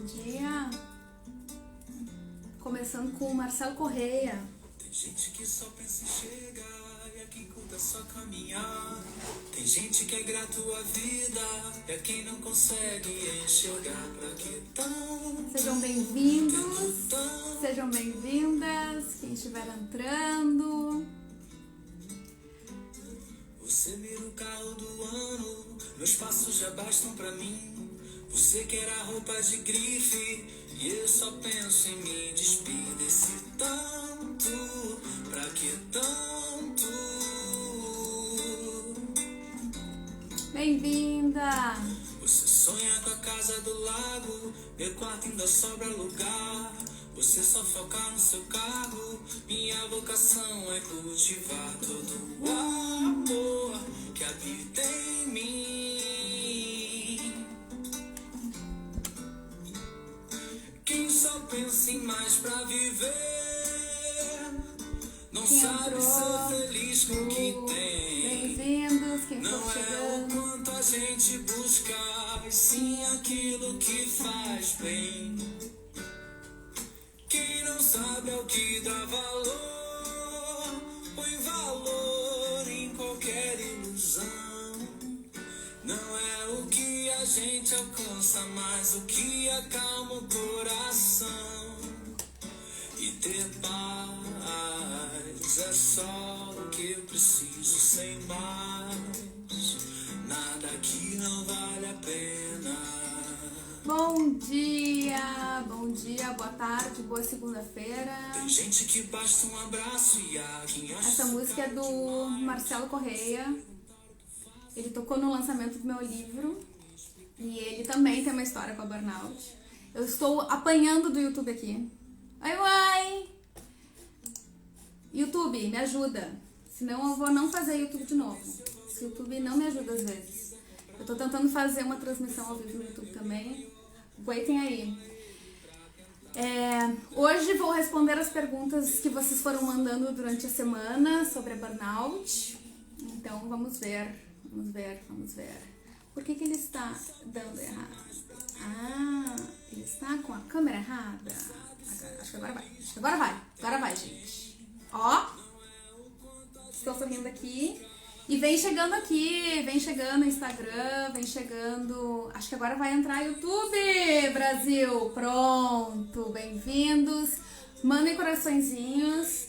dia. Começando com o Marcelo Correia. Tem gente que só pensa em chegar e a quem curta só caminhar. Tem gente que é grato à vida e a quem não consegue enxergar. Pra que tanto? Sejam bem-vindos, sejam bem-vindas, quem estiver entrando. Você mira o carro do ano, meus passos já bastam pra mim. Você quer a roupa de grife e eu só penso em me despir desse tanto. Pra que tanto? Bem-vinda! Você sonha com a casa do lago, meu quarto ainda sobra lugar. Você só foca no seu carro, minha vocação é cultivar todo o amor que habita em mim. Quem só pensa em mais pra viver, não Quem sabe entrou? ser feliz com o que tem. Bem-vindos, quem for Não é o chegando. quanto a gente busca, e sim aquilo que faz bem. Quem não sabe é o que dá valor, põe valor em qualquer ilusão. Não é o que a gente alcança, mas o que acalma o coração. E ter paz é só o que eu preciso, sem mais nada que não vale a pena. Bom dia, boa tarde, boa segunda-feira. Tem gente que basta um abraço e há quem acha. Essa música é do Marcelo Correia. Ele tocou no lançamento do meu livro e ele também tem uma história com a burnout. Eu estou apanhando do YouTube aqui. Ai! YouTube, me ajuda. Senão eu vou não fazer YouTube de novo. Esse YouTube não me ajuda às vezes. Eu tô tentando fazer uma transmissão ao vivo no YouTube também. Aguentem aí. Hoje vou responder as perguntas que vocês foram mandando durante a semana sobre a burnout. Então vamos ver. Por que ele está dando errado? Ele está com a câmera errada. Acho que agora vai, gente. Ó, estou sorrindo aqui. E vem chegando Instagram, vem chegando. Acho que agora vai entrar YouTube, Brasil. Pronto, bem-vindos. Mandem coraçõezinhos.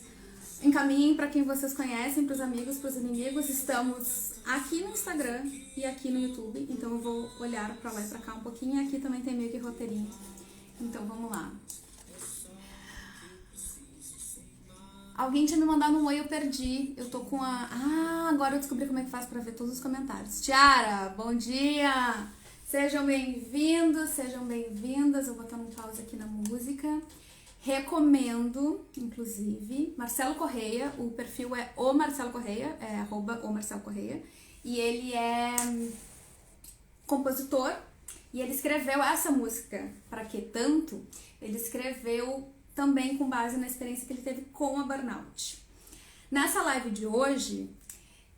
Encaminhem para quem vocês conhecem, para os amigos, para os inimigos. Estamos aqui no Instagram e aqui no YouTube. Então eu vou olhar para lá e para cá um pouquinho. E aqui também tem meio que roteirinho. Então vamos lá. Alguém tinha me mandado um oi, eu perdi. Eu tô com a... agora eu descobri como é que faz pra ver todos os comentários. Tiara, bom dia! Sejam bem-vindos, sejam bem-vindas. Eu vou botar um pause aqui na música. Recomendo, inclusive, Marcelo Correia. O perfil é o Marcelo Correia, é @o Marcelo Correia. E ele é compositor. E ele escreveu essa música, Pra Que Tanto? Ele escreveu também com base na experiência que ele teve com a burnout. Nessa live de hoje,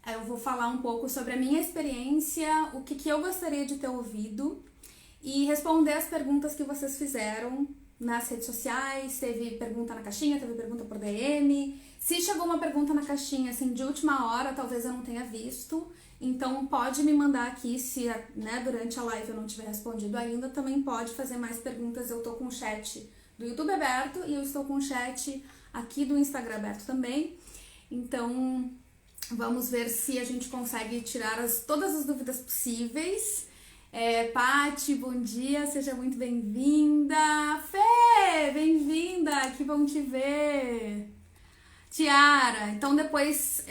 eu vou falar um pouco sobre a minha experiência, o que eu gostaria de ter ouvido e responder as perguntas que vocês fizeram nas redes sociais. Teve pergunta na caixinha, teve pergunta por DM. Se chegou uma pergunta na caixinha assim de última hora, talvez eu não tenha visto. Então pode me mandar aqui, se durante a live eu não tiver respondido ainda, também pode fazer mais perguntas. Eu tô com o chat do YouTube aberto e eu estou com o chat aqui do Instagram aberto também. Então, vamos ver se a gente consegue tirar todas as dúvidas possíveis. Paty, bom dia, seja muito bem-vinda. Fê, bem-vinda, que bom te ver. Tiara, então depois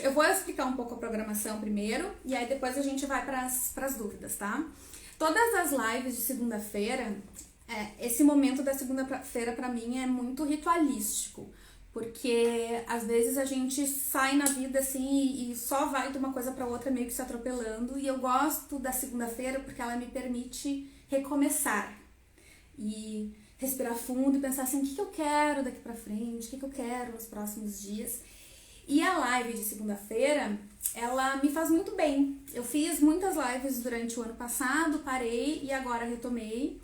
eu vou explicar um pouco a programação primeiro e aí depois a gente vai para as dúvidas, tá? Todas as lives de segunda-feira, esse momento da segunda-feira pra mim é muito ritualístico, porque às vezes a gente sai na vida assim e só vai de uma coisa pra outra meio que se atropelando, e eu gosto da segunda-feira porque ela me permite recomeçar e respirar fundo e pensar assim, o que eu quero daqui pra frente, o que eu quero nos próximos dias. E a live de segunda-feira, ela me faz muito bem. Eu fiz muitas lives durante o ano passado, parei e agora retomei.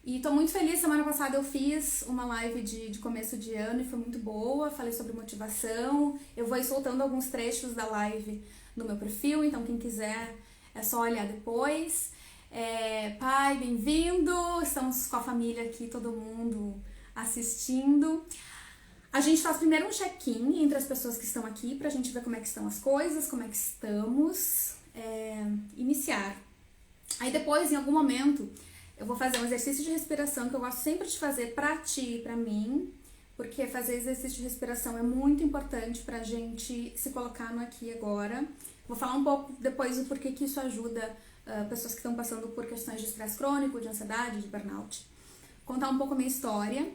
E tô muito feliz, semana passada eu fiz uma live de começo de ano e foi muito boa, falei sobre motivação. Eu vou ir soltando alguns trechos da live no meu perfil, então quem quiser é só olhar depois. Pai, bem-vindo, estamos com a família aqui, todo mundo assistindo. A gente faz primeiro um check-in entre as pessoas que estão aqui pra gente ver como é que estão as coisas, como é que estamos, iniciar. Aí depois, em algum momento, eu vou fazer um exercício de respiração que eu gosto sempre de fazer pra ti e pra mim, porque fazer exercício de respiração é muito importante pra gente se colocar no aqui e agora. Vou falar um pouco depois do porquê que isso ajuda pessoas que estão passando por questões de estresse crônico, de ansiedade, de burnout. Contar um pouco a minha história.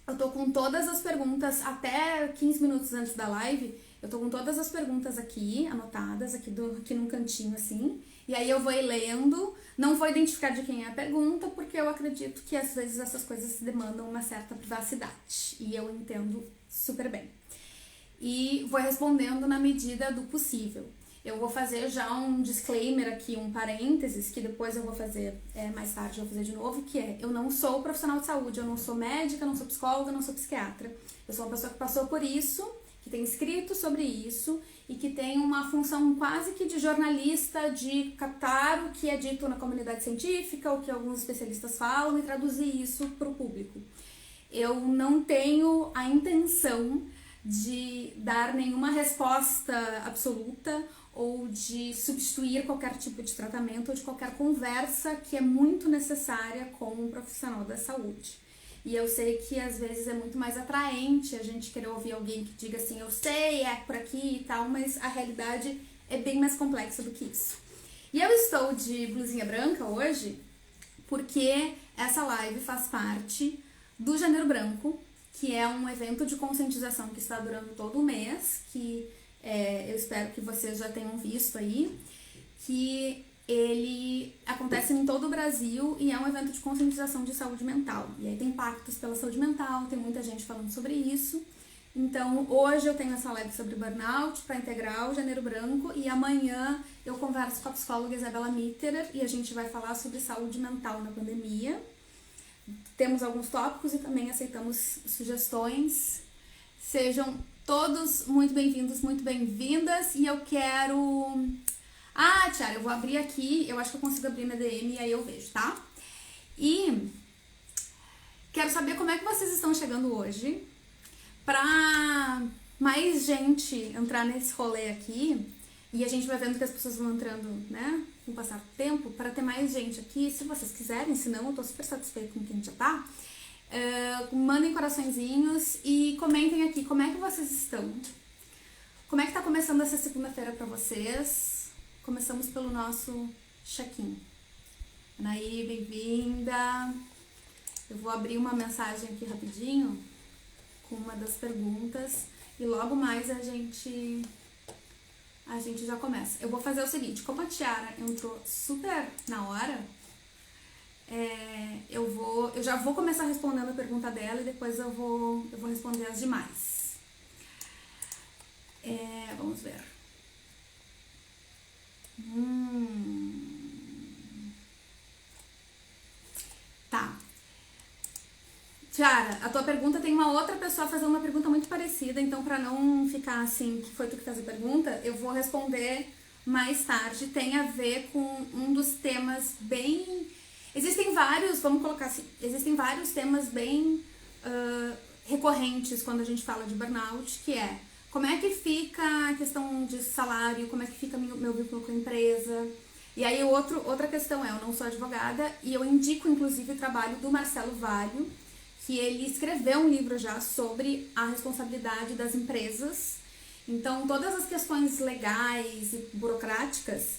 Eu tô com todas as perguntas, até 15 minutos antes da live, eu tô com todas as perguntas aqui, anotadas, aqui num cantinho assim. E aí eu vou ir lendo, não vou identificar de quem é a pergunta, porque eu acredito que às vezes essas coisas demandam uma certa privacidade. E eu entendo super bem. E vou respondendo na medida do possível. Eu vou fazer já um disclaimer aqui, um parênteses, que depois eu vou fazer mais tarde, eu vou fazer de novo, que é: eu não sou profissional de saúde, eu não sou médica, não sou psicóloga, não sou psiquiatra. Eu sou uma pessoa que passou por isso, que tem escrito sobre isso e que tem uma função quase que de jornalista, de captar o que é dito na comunidade científica, o que alguns especialistas falam e traduzir isso para o público. Eu não tenho a intenção de dar nenhuma resposta absoluta ou de substituir qualquer tipo de tratamento ou de qualquer conversa que é muito necessária com um profissional da saúde. E eu sei que às vezes é muito mais atraente a gente querer ouvir alguém que diga assim, eu sei, é por aqui e tal, mas a realidade é bem mais complexa do que isso. E eu estou de blusinha branca hoje porque essa live faz parte do Janeiro Branco, que é um evento de conscientização que está durando todo o mês, que eu espero que vocês já tenham visto aí, que ele acontece em todo o Brasil e é um evento de conscientização de saúde mental. E aí tem pactos pela saúde mental, tem muita gente falando sobre isso. Então, hoje eu tenho essa live sobre burnout para integrar o Janeiro Branco e amanhã eu converso com a psicóloga Isabela Mitterer e a gente vai falar sobre saúde mental na pandemia. Temos alguns tópicos e também aceitamos sugestões. Sejam todos muito bem-vindos, muito bem-vindas. E eu quero... Tiara, eu vou abrir aqui. Eu acho que eu consigo abrir minha DM e aí eu vejo, tá? E quero saber como é que vocês estão chegando hoje pra mais gente entrar nesse rolê aqui. E a gente vai vendo que as pessoas vão entrando, né, com o passar do tempo, para ter mais gente aqui, se vocês quiserem, senão eu tô super satisfeita com quem já tá. Mandem coraçõezinhos e comentem aqui como é que vocês estão. Como é que tá começando essa segunda-feira pra vocês? Começamos pelo nosso check-in. Anaí, bem-vinda. Eu vou abrir uma mensagem aqui rapidinho com uma das perguntas e logo mais a gente já começa. Eu vou fazer o seguinte, como a Tiara entrou super na hora, eu já vou começar respondendo a pergunta dela e depois eu vou responder as demais. Vamos ver. Tá. Tiara, a tua pergunta tem uma outra pessoa fazendo uma pergunta muito parecida, então pra não ficar assim, que foi tu que fez a pergunta, eu vou responder mais tarde. Tem a ver com um dos temas bem... Existem vários, vamos colocar assim, existem vários temas bem recorrentes quando a gente fala de burnout, que é como é que fica a questão de salário, como é que fica meu vínculo com a empresa. E aí outra questão eu não sou advogada e eu indico inclusive o trabalho do Marcelo Valho, que ele escreveu um livro já sobre a responsabilidade das empresas. Então, todas as questões legais e burocráticas,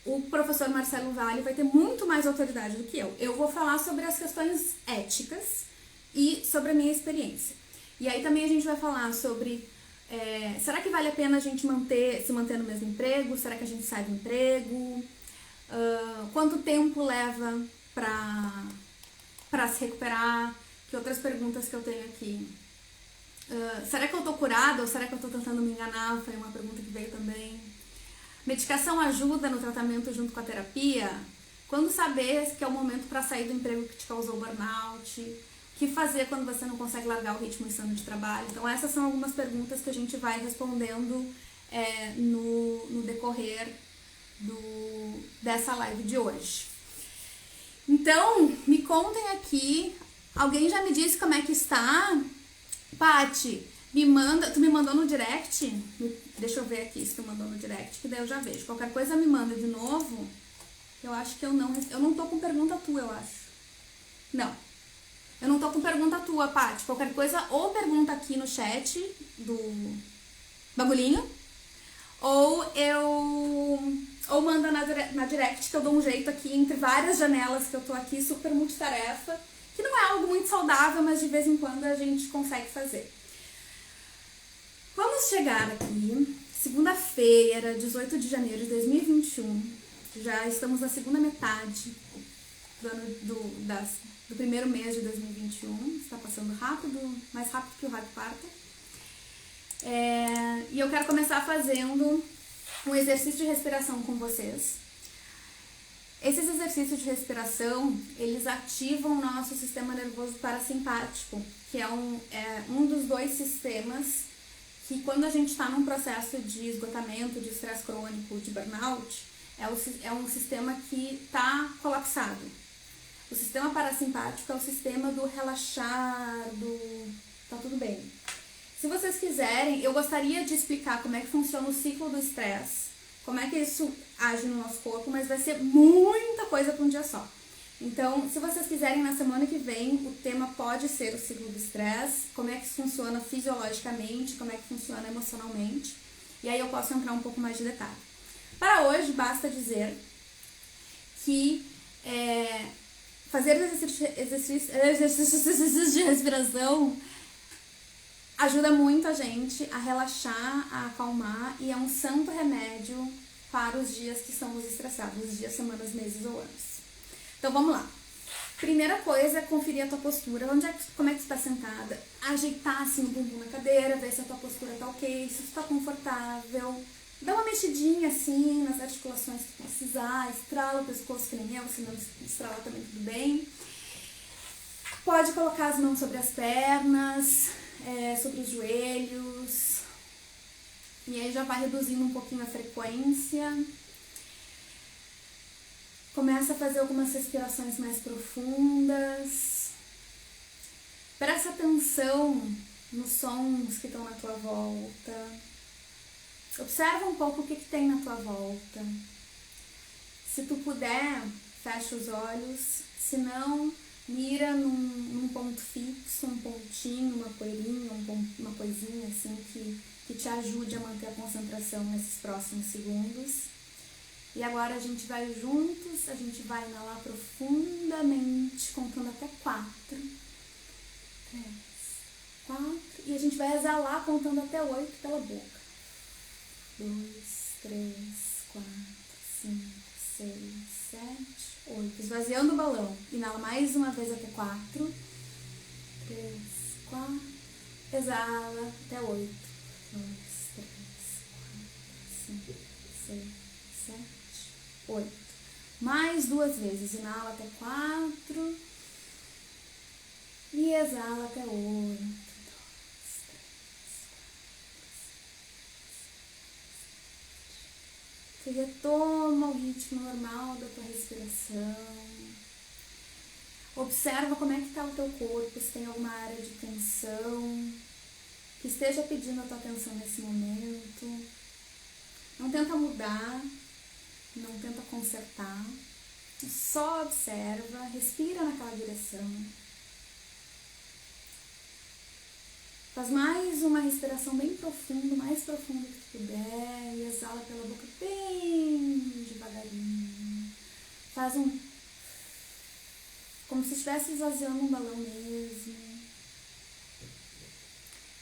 o professor Marcelo Valho vai ter muito mais autoridade do que eu. Eu vou falar sobre as questões éticas e sobre a minha experiência. E aí também a gente vai falar sobre, será que vale a pena a gente se manter no mesmo emprego? Será que a gente sai do emprego? Quanto tempo leva pra se recuperar? Que outras perguntas que eu tenho aqui. Será que eu tô curada ou será que eu tô tentando me enganar? Foi uma pergunta que veio também. Medicação ajuda no tratamento junto com a terapia? Quando saber que é o momento para sair do emprego que te causou burnout? O que fazer quando você não consegue largar o ritmo insano de trabalho? Então essas são algumas perguntas que a gente vai respondendo no decorrer dessa live de hoje. Então, me contem aqui. Alguém já me disse como é que está? Paty, tu me mandou no direct? Deixa eu ver aqui se tu mandou no direct, que daí eu já vejo. Qualquer coisa me manda de novo. Eu acho que eu não tô com pergunta tua, eu acho. Não. Eu não tô com pergunta tua, Paty. Qualquer coisa, ou pergunta aqui no chat do bagulhinho, ou manda na direct, que eu dou um jeito aqui entre várias janelas que eu tô aqui, super multitarefa, que não é algo muito saudável, mas de vez em quando a gente consegue fazer. Vamos chegar aqui, segunda-feira, 18 de janeiro de 2021. Já estamos na segunda metade do primeiro mês de 2021. Está passando rápido, mais rápido que o raio parta. E eu quero começar fazendo um exercício de respiração com vocês. Esses exercícios de respiração, eles ativam o nosso sistema nervoso parasimpático, que é um dos dois sistemas que, quando a gente está num processo de esgotamento, de estresse crônico, de burnout, é um sistema que está colapsado. O sistema parasimpático é o sistema do relaxar, tá tudo bem. Se vocês quiserem, eu gostaria de explicar como é que funciona o ciclo do estresse, como é que isso age no nosso corpo, mas vai ser muita coisa para um dia só. Então, se vocês quiserem, na semana que vem, o tema pode ser o ciclo do estresse, como é que isso funciona fisiologicamente, como é que funciona emocionalmente, e aí eu posso entrar um pouco mais de detalhe. Para hoje, basta dizer que fazer exercícios de respiração ajuda muito a gente a relaxar, a acalmar, e é um santo remédio para os dias que estamos estressados, os dias, semanas, meses ou anos. Então vamos lá. Primeira coisa é conferir a tua postura, como é que tu está sentada, ajeitar assim o bumbum na cadeira, ver se a tua postura está ok, se tu está confortável. Dá uma mexidinha assim nas articulações que tu precisar, estrala o pescoço que nem eu, se não estrala também tudo bem. Pode colocar as mãos sobre as pernas, sobre os joelhos. E aí já vai reduzindo um pouquinho a frequência. Começa a fazer algumas respirações mais profundas. Presta atenção nos sons que estão na tua volta. Observa um pouco o que tem na tua volta. Se tu puder, fecha os olhos. Se não, mira num ponto fixo, um pontinho, uma poeirinha, uma coisinha assim que te ajude a manter a concentração nesses próximos segundos. E agora a gente vai juntos, a gente vai inalar profundamente, contando até 4, 3, 4, e a gente vai exalar contando até 8 pela boca. 2, 3, 4, 5, 6, 7, 8. Esvaziando o balão. Inala mais uma vez até 4. 3, 4. Exala até 8. 2, 3, 4, 5, 6, 7, 8. Mais 2 vezes. Inala até 4. E exala até 8. Você retoma o ritmo normal da tua respiração. Observa como é que está o teu corpo, se tem alguma área de tensão que esteja pedindo a tua atenção nesse momento. Não tenta mudar, não tenta consertar. Só observa, respira naquela direção. Faz mais uma respiração bem profunda, mais profunda que tu puder, e exala pela boca bem devagarinho. Faz como se estivesse esvaziando um balão mesmo.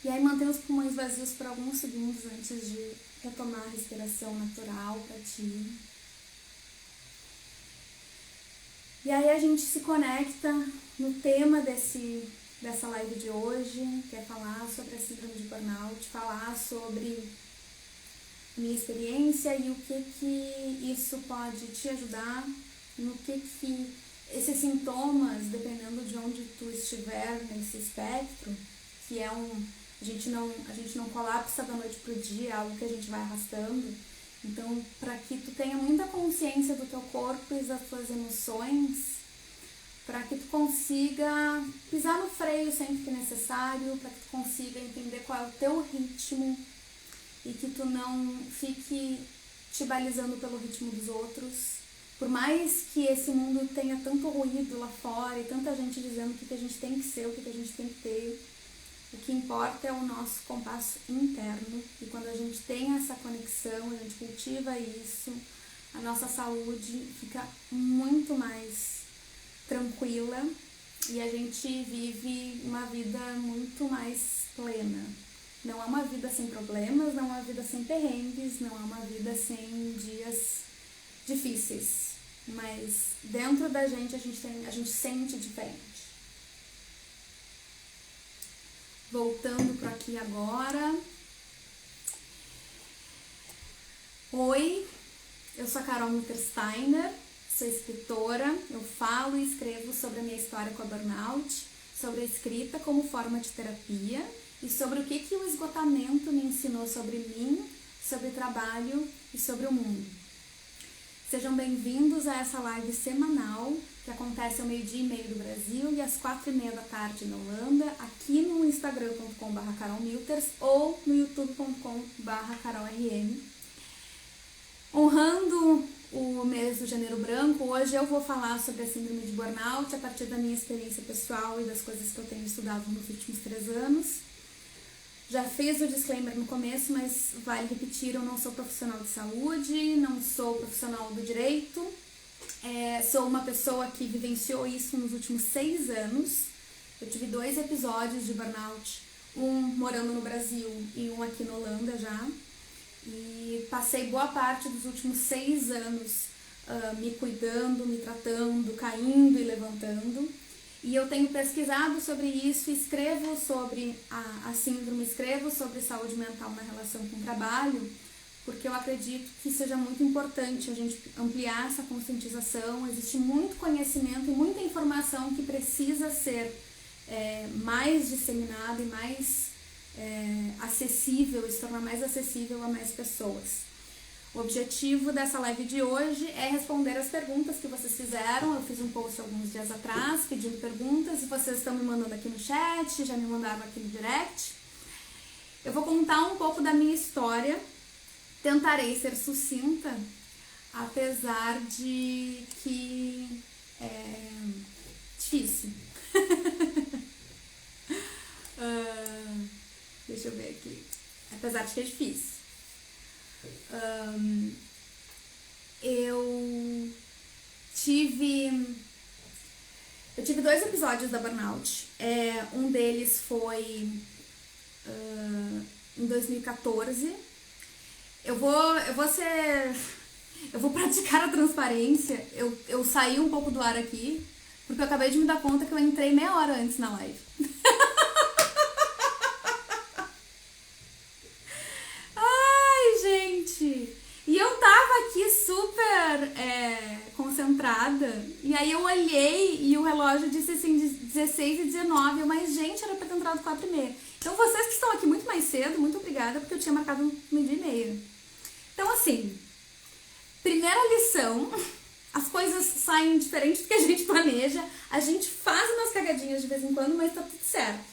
E aí mantém os pulmões vazios por alguns segundos antes de retomar a respiração natural para ti. E aí a gente se conecta no tema dessa live de hoje, que é falar sobre a síndrome de burnout, falar sobre minha experiência e o que isso pode te ajudar no que esses sintomas, dependendo de onde tu estiver nesse espectro, que é a gente não colapsa da noite pro dia, é algo que a gente vai arrastando. Então, para que tu tenha muita consciência do teu corpo e das tuas emoções, para que tu consiga pisar no freio sempre que necessário, para que tu consiga entender qual é o teu ritmo e que tu não fique te balizando pelo ritmo dos outros. Por mais que esse mundo tenha tanto ruído lá fora e tanta gente dizendo o que a gente tem que ser, o que a gente tem que ter, o que importa é o nosso compasso interno. E quando a gente tem essa conexão, a gente cultiva isso, a nossa saúde fica muito mais tranquila e a gente vive uma vida muito mais plena. Não é uma vida sem problemas, não é uma vida sem perrengues, não é uma vida sem dias difíceis, mas dentro da gente a gente sente diferente. Voltando para aqui agora. Oi, eu sou a Carol Mittersteiner, sou escritora, eu falo e escrevo sobre a minha história com a burnout, sobre a escrita como forma de terapia e sobre o que o esgotamento me ensinou sobre mim, sobre trabalho e sobre o mundo. Sejam bem-vindos a essa live semanal que acontece ao 12:30 do Brasil e às 4:30 da tarde na Holanda, aqui no instagram.com/carolmilters ou no youtube.com/carolrm. Honrando o mês do Janeiro Branco, hoje eu vou falar sobre a síndrome de burnout a partir da minha experiência pessoal e das coisas que eu tenho estudado nos últimos 3 anos. Já fiz o disclaimer no começo, mas vale repetir, eu não sou profissional de saúde, não sou profissional do direito, sou uma pessoa que vivenciou isso nos últimos 6 anos. Eu tive 2 episódios de burnout, um morando no Brasil e um aqui na Holanda já. E passei boa parte dos últimos 6 anos me cuidando, me tratando, caindo e levantando. E eu tenho pesquisado sobre isso, escrevo sobre a síndrome, escrevo sobre saúde mental na relação com o trabalho, porque eu acredito que seja muito importante a gente ampliar essa conscientização. Existe muito conhecimento e muita informação que precisa ser mais disseminada e mais acessível, se tornar mais acessível a mais pessoas. O objetivo dessa live de hoje é responder as perguntas que vocês fizeram. Eu fiz um post alguns dias atrás pedindo perguntas e vocês estão me mandando aqui no chat, já me mandaram aqui no direct. Eu vou contar um pouco da minha história, tentarei ser sucinta, apesar de que é difícil. Deixa eu ver aqui. Apesar de que é difícil. Eu tive 2 episódios da burnout. Um deles foi em 2014. Eu vou praticar a transparência. Eu saí um pouco do ar aqui, porque eu acabei de me dar conta que eu entrei meia hora antes na live. E eu tava aqui super concentrada, e aí eu olhei e o relógio disse assim, 16h19, mas gente, era pra ter entrado 4h30. Então vocês que estão aqui muito mais cedo, muito obrigada, porque eu tinha marcado 12h30. Então assim, primeira lição, as coisas saem diferente do que a gente planeja, a gente faz umas cagadinhas de vez em quando, mas tá tudo certo.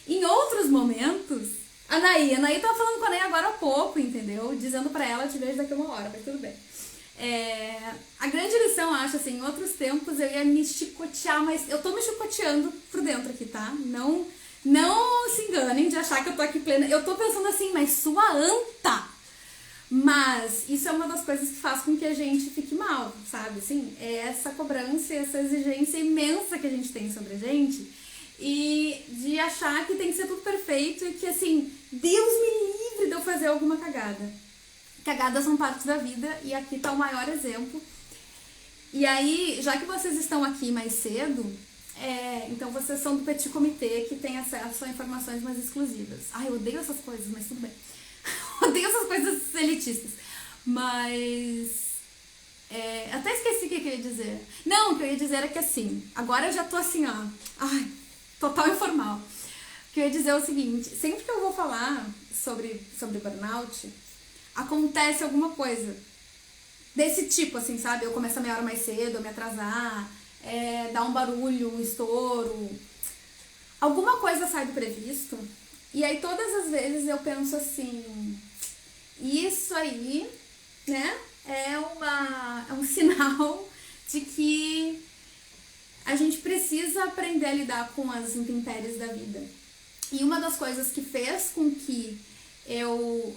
Em outros momentos... A Anaí tava falando com a Anaí agora há pouco, entendeu? Dizendo pra ela, te vejo daqui a 1 hora, mas tudo bem. A grande lição, eu acho, assim, em outros tempos eu ia me chicotear, mas eu tô me chicoteando por dentro aqui, tá? Não se enganem de achar que eu tô aqui plena. Eu tô pensando assim, mas sua anta! Mas isso é uma das coisas que faz com que a gente fique mal, sabe? Assim, é essa cobrança, essa exigência imensa que a gente tem sobre a gente. E de achar que tem que ser tudo perfeito e que, assim, Deus me livre de eu fazer alguma cagada. Cagadas são parte da vida e aqui tá o maior exemplo. E aí, já que vocês estão aqui mais cedo, então vocês são do Petit Comité, que tem acesso a informações mais exclusivas. Ai, eu odeio essas coisas, mas tudo bem. Odeio essas coisas elitistas. Mas Até esqueci o que eu ia dizer. Não, o que eu ia dizer é que assim, agora eu já tô assim, ó, ai, total informal. O que eu ia dizer é o seguinte, sempre que eu vou falar sobre burnout, acontece alguma coisa desse tipo, assim, sabe? Eu começo a meia hora mais cedo, eu me atrasar, dar um barulho, um estouro, alguma coisa sai do previsto, e aí todas as vezes eu penso assim, isso aí, né, é um sinal de que a gente precisa aprender a lidar com as intempéries da vida. E uma das coisas que fez com que eu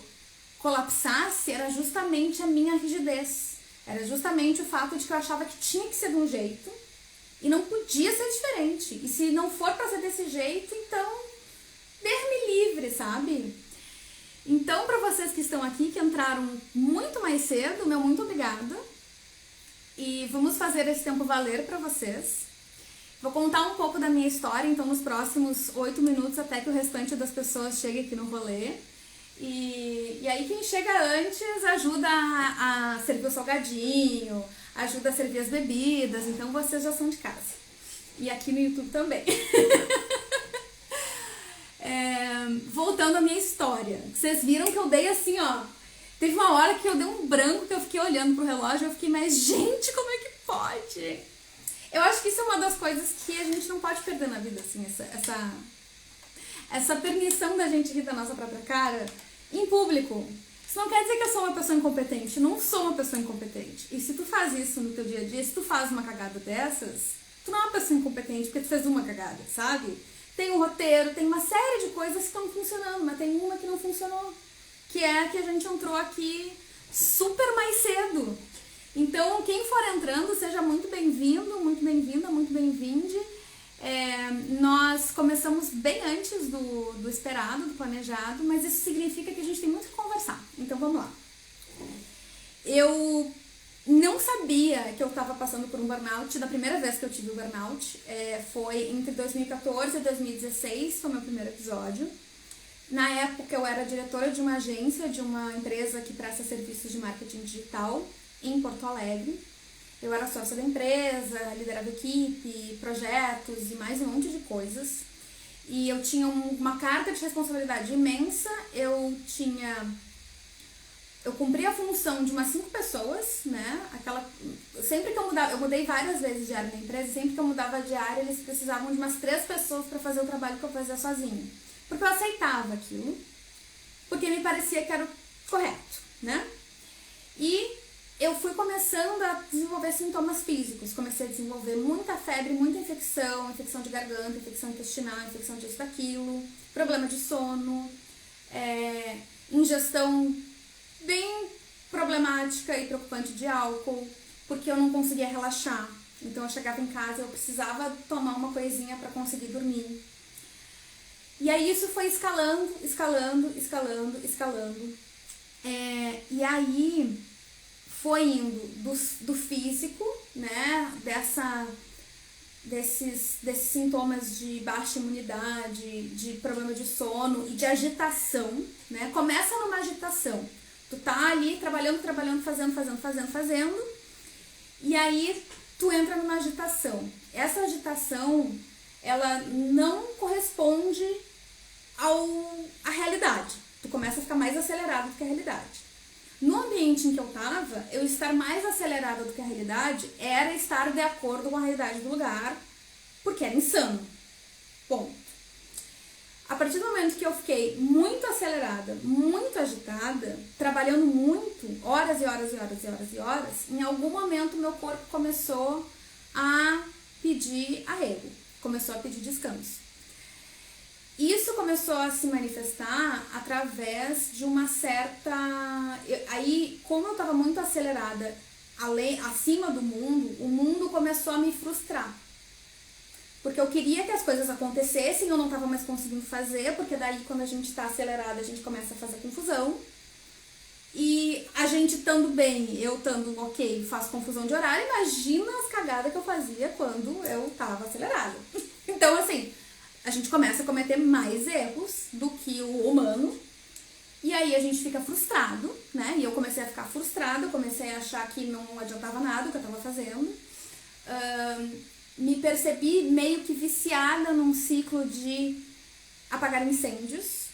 colapsasse era justamente a minha rigidez. Era justamente o fato de que eu achava que tinha que ser de um jeito e não podia ser diferente. E se não for pra ser desse jeito, então Deus me livre, sabe? Então, pra vocês que estão aqui, que entraram muito mais cedo, meu muito obrigada. E vamos fazer esse tempo valer pra vocês. Vou contar um pouco da minha história, então, nos próximos 8 minutos, até que o restante das pessoas chegue aqui no rolê. E aí quem chega antes ajuda a servir o salgadinho, ajuda a servir as bebidas, então vocês já são de casa. E aqui no YouTube também. Voltando à minha história, vocês viram que eu dei assim, ó, teve uma hora que eu dei um branco, que eu fiquei olhando pro relógio, eu fiquei, mas gente, como é que pode? Eu acho que isso é uma das coisas que a gente não pode perder na vida, assim, essa permissão da gente rir da nossa própria cara em público. Isso não quer dizer que eu sou uma pessoa incompetente, não sou uma pessoa incompetente. E se tu faz isso no teu dia a dia, se tu faz uma cagada dessas, tu não é uma pessoa incompetente porque tu fez uma cagada, sabe? Tem um roteiro, tem uma série de coisas que estão funcionando, mas tem uma que não funcionou, que é a que a gente entrou aqui super mais cedo. Então, quem for entrando, seja muito bem-vindo, muito bem-vinda, muito bem-vinde. Nós começamos bem antes do esperado, do planejado, mas isso significa que a gente tem muito que conversar. Então, vamos lá. Eu não sabia que eu estava passando por um burnout. Da primeira vez que eu tive o burnout, foi entre 2014 e 2016, foi o meu primeiro episódio. Na época, eu era diretora de uma agência, de uma empresa que presta serviços de marketing digital em Porto Alegre. Eu era sócia da empresa, liderava equipe, projetos e mais um monte de coisas. E eu tinha uma carga de responsabilidade imensa. Eu cumpria a função de umas 5 pessoas, né? Sempre que eu mudava, eu mudei várias vezes de área na empresa, sempre que eu mudava de área, eles precisavam de umas 3 pessoas para fazer o trabalho que eu fazia sozinha. Porque eu aceitava aquilo, porque me parecia que era o correto, né? E eu fui começando a desenvolver sintomas físicos. Comecei a desenvolver muita febre, muita infecção de garganta, infecção intestinal, infecção disso, daquilo, problema de sono, ingestão bem problemática e preocupante de álcool, porque eu não conseguia relaxar. Então eu chegava em casa e eu precisava tomar uma coisinha para conseguir dormir. E aí isso foi escalando. E aí foi indo do físico, né, desses sintomas de baixa imunidade, de problema de sono e de agitação, né? Começa numa agitação. Tu tá ali trabalhando, fazendo, e aí tu entra numa agitação. Essa agitação, ela não corresponde à realidade. Tu começa a ficar mais acelerado do que a realidade. No ambiente em que eu tava, eu estar mais acelerada do que a realidade era estar de acordo com a realidade do lugar, porque era insano. Ponto. A partir do momento que eu fiquei muito acelerada, muito agitada, trabalhando muito, horas e horas, em algum momento meu corpo começou a pedir arrego, começou a pedir descanso. Isso começou a se manifestar através de uma certa... Aí, como eu estava muito acelerada acima do mundo, o mundo começou a me frustrar. Porque eu queria que as coisas acontecessem, eu não estava mais conseguindo fazer, porque daí quando a gente está acelerada, a gente começa a fazer confusão. E a gente estando bem, eu estando ok, faço confusão de horário, imagina as cagadas que eu fazia quando eu estava acelerada. Então, assim... a gente começa a cometer mais erros do que o humano. E aí aí a gente fica frustrado, né? E eu comecei a ficar frustrada, eu comecei a achar que não adiantava nada o que eu tava fazendo. Me percebi meio que viciada num ciclo de apagar incêndios,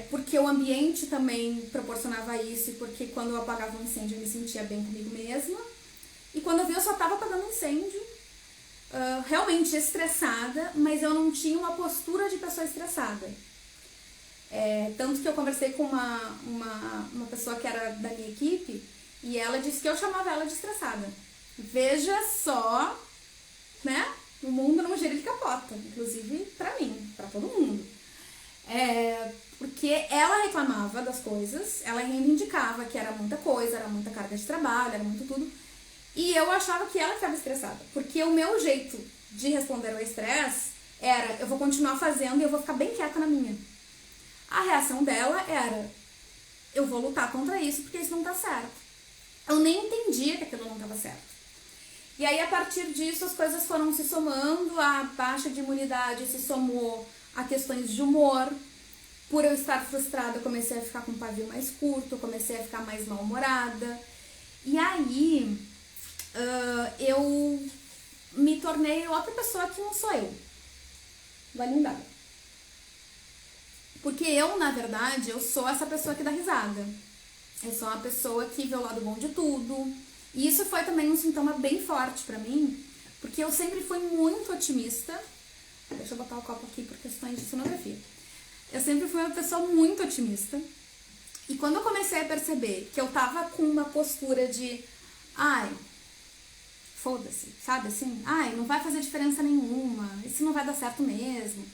porque o ambiente também proporcionava isso, e porque quando eu apagava um incêndio eu me sentia bem comigo mesma. E quando eu vi, eu só tava apagando incêndio, realmente estressada, mas eu não tinha uma postura de pessoa estressada. Tanto que eu conversei com uma pessoa que era da minha equipe, e ela disse que eu chamava ela de estressada. Veja só, né? O mundo não gira de capota, inclusive pra mim, pra todo mundo. Porque ela reclamava das coisas, ela reivindicava que era muita coisa, era muita carga de trabalho, era muito tudo. E eu achava que ela estava estressada, porque o meu jeito de responder ao estresse era: eu vou continuar fazendo e eu vou ficar bem quieta na minha. A reação dela era: eu vou lutar contra isso porque isso não tá certo. Eu nem entendia que aquilo não estava certo. E aí, a partir disso, as coisas foram se somando, a baixa de imunidade se somou a questões de humor. Por eu estar frustrada, eu comecei a ficar com o pavio mais curto, eu comecei a ficar mais mal-humorada. E aí, eu me tornei outra pessoa que não sou eu. Validada. Porque eu, na verdade, eu sou essa pessoa que dá risada. Eu sou uma pessoa que vê o lado bom de tudo. E isso foi também um sintoma bem forte pra mim, porque eu sempre fui muito otimista. Deixa eu botar o copo aqui por questões de cenografia. Eu sempre fui uma pessoa muito otimista. E quando eu comecei a perceber que eu tava com uma postura de foda-se, sabe assim? Não vai fazer diferença nenhuma, isso não vai dar certo mesmo.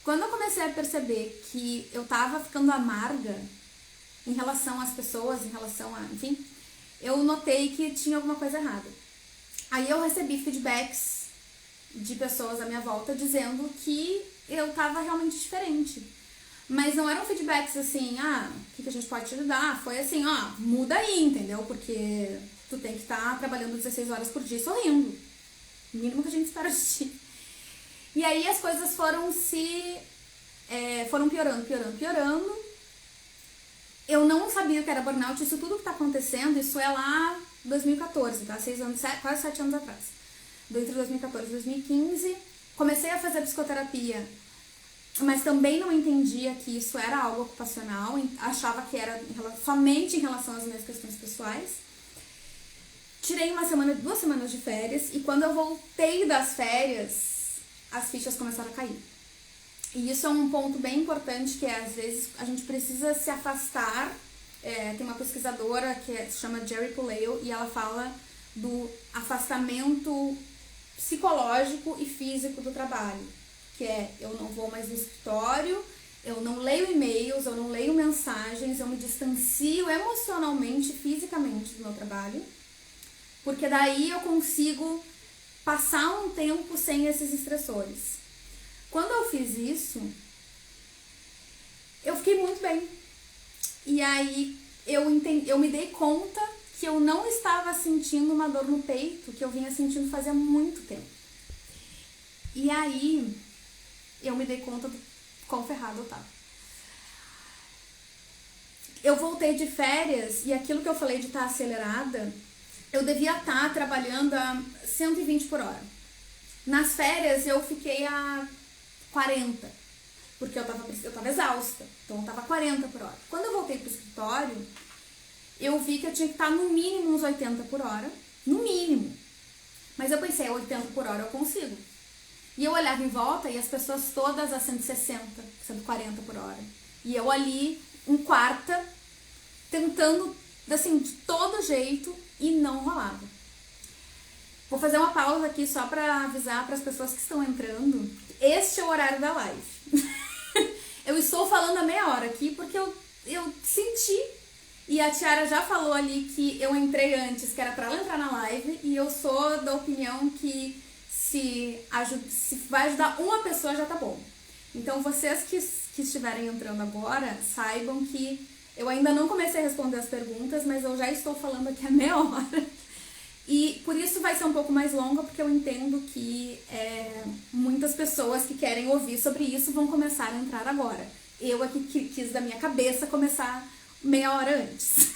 Quando eu comecei a perceber que eu tava ficando amarga em relação às pessoas, em relação a... enfim, eu notei que tinha alguma coisa errada. Aí eu recebi feedbacks de pessoas à minha volta dizendo que eu tava realmente diferente. Mas não eram feedbacks assim: o que a gente pode te ajudar? Foi assim: muda aí, entendeu? Porque tu tem que estar trabalhando 16 horas por dia sorrindo. O mínimo que a gente espera de ti. E aí as coisas foram foram piorando. Eu não sabia o que era burnout. Isso tudo que tá acontecendo, isso é lá 2014, tá? 6 anos, quase 7 anos atrás. Entre 2014 e 2015, comecei a fazer psicoterapia, mas também não entendia que isso era algo ocupacional, achava que era somente em relação às minhas questões pessoais. Tirei 2 semanas de férias, e quando eu voltei das férias, as fichas começaram a cair. E isso é um ponto bem importante, que às vezes a gente precisa se afastar. Tem uma pesquisadora que se chama Jerry Puleo, e ela fala do afastamento psicológico e físico do trabalho, que eu não vou mais no escritório, eu não leio e-mails, eu não leio mensagens, eu me distancio emocionalmente, fisicamente do meu trabalho, porque daí eu consigo passar um tempo sem esses estressores. Quando eu fiz isso, eu fiquei muito bem. E aí eu me dei conta que eu não estava sentindo uma dor no peito que eu vinha sentindo fazia muito tempo. E aí eu me dei conta do quão ferrada eu tava. Eu voltei de férias, e aquilo que eu falei de estar acelerada, eu devia estar trabalhando a 120 por hora. Nas férias eu fiquei a 40, porque eu tava exausta, então eu tava 40 por hora. Quando eu voltei pro escritório, eu vi que eu tinha que estar no mínimo uns 80 por hora, no mínimo. Mas eu pensei: 80 por hora eu consigo. E eu olhava em volta e as pessoas todas a 160, 140 por hora. E eu ali, em quarta, tentando, assim, de todo jeito, e não rolava. Vou fazer uma pausa aqui só pra avisar para as pessoas que estão entrando. Este é o horário da live. Eu estou falando a meia hora aqui porque eu senti, e a Tiara já falou ali que eu entrei antes, que era pra ela entrar na live, e eu sou da opinião que se vai ajudar uma pessoa já tá bom. Então vocês que estiverem entrando agora, saibam que eu ainda não comecei a responder as perguntas, mas eu já estou falando aqui a meia hora. E por isso vai ser um pouco mais longa, porque eu entendo que muitas pessoas que querem ouvir sobre isso vão começar a entrar agora. eu aqui quis da minha cabeça começar meia hora antes.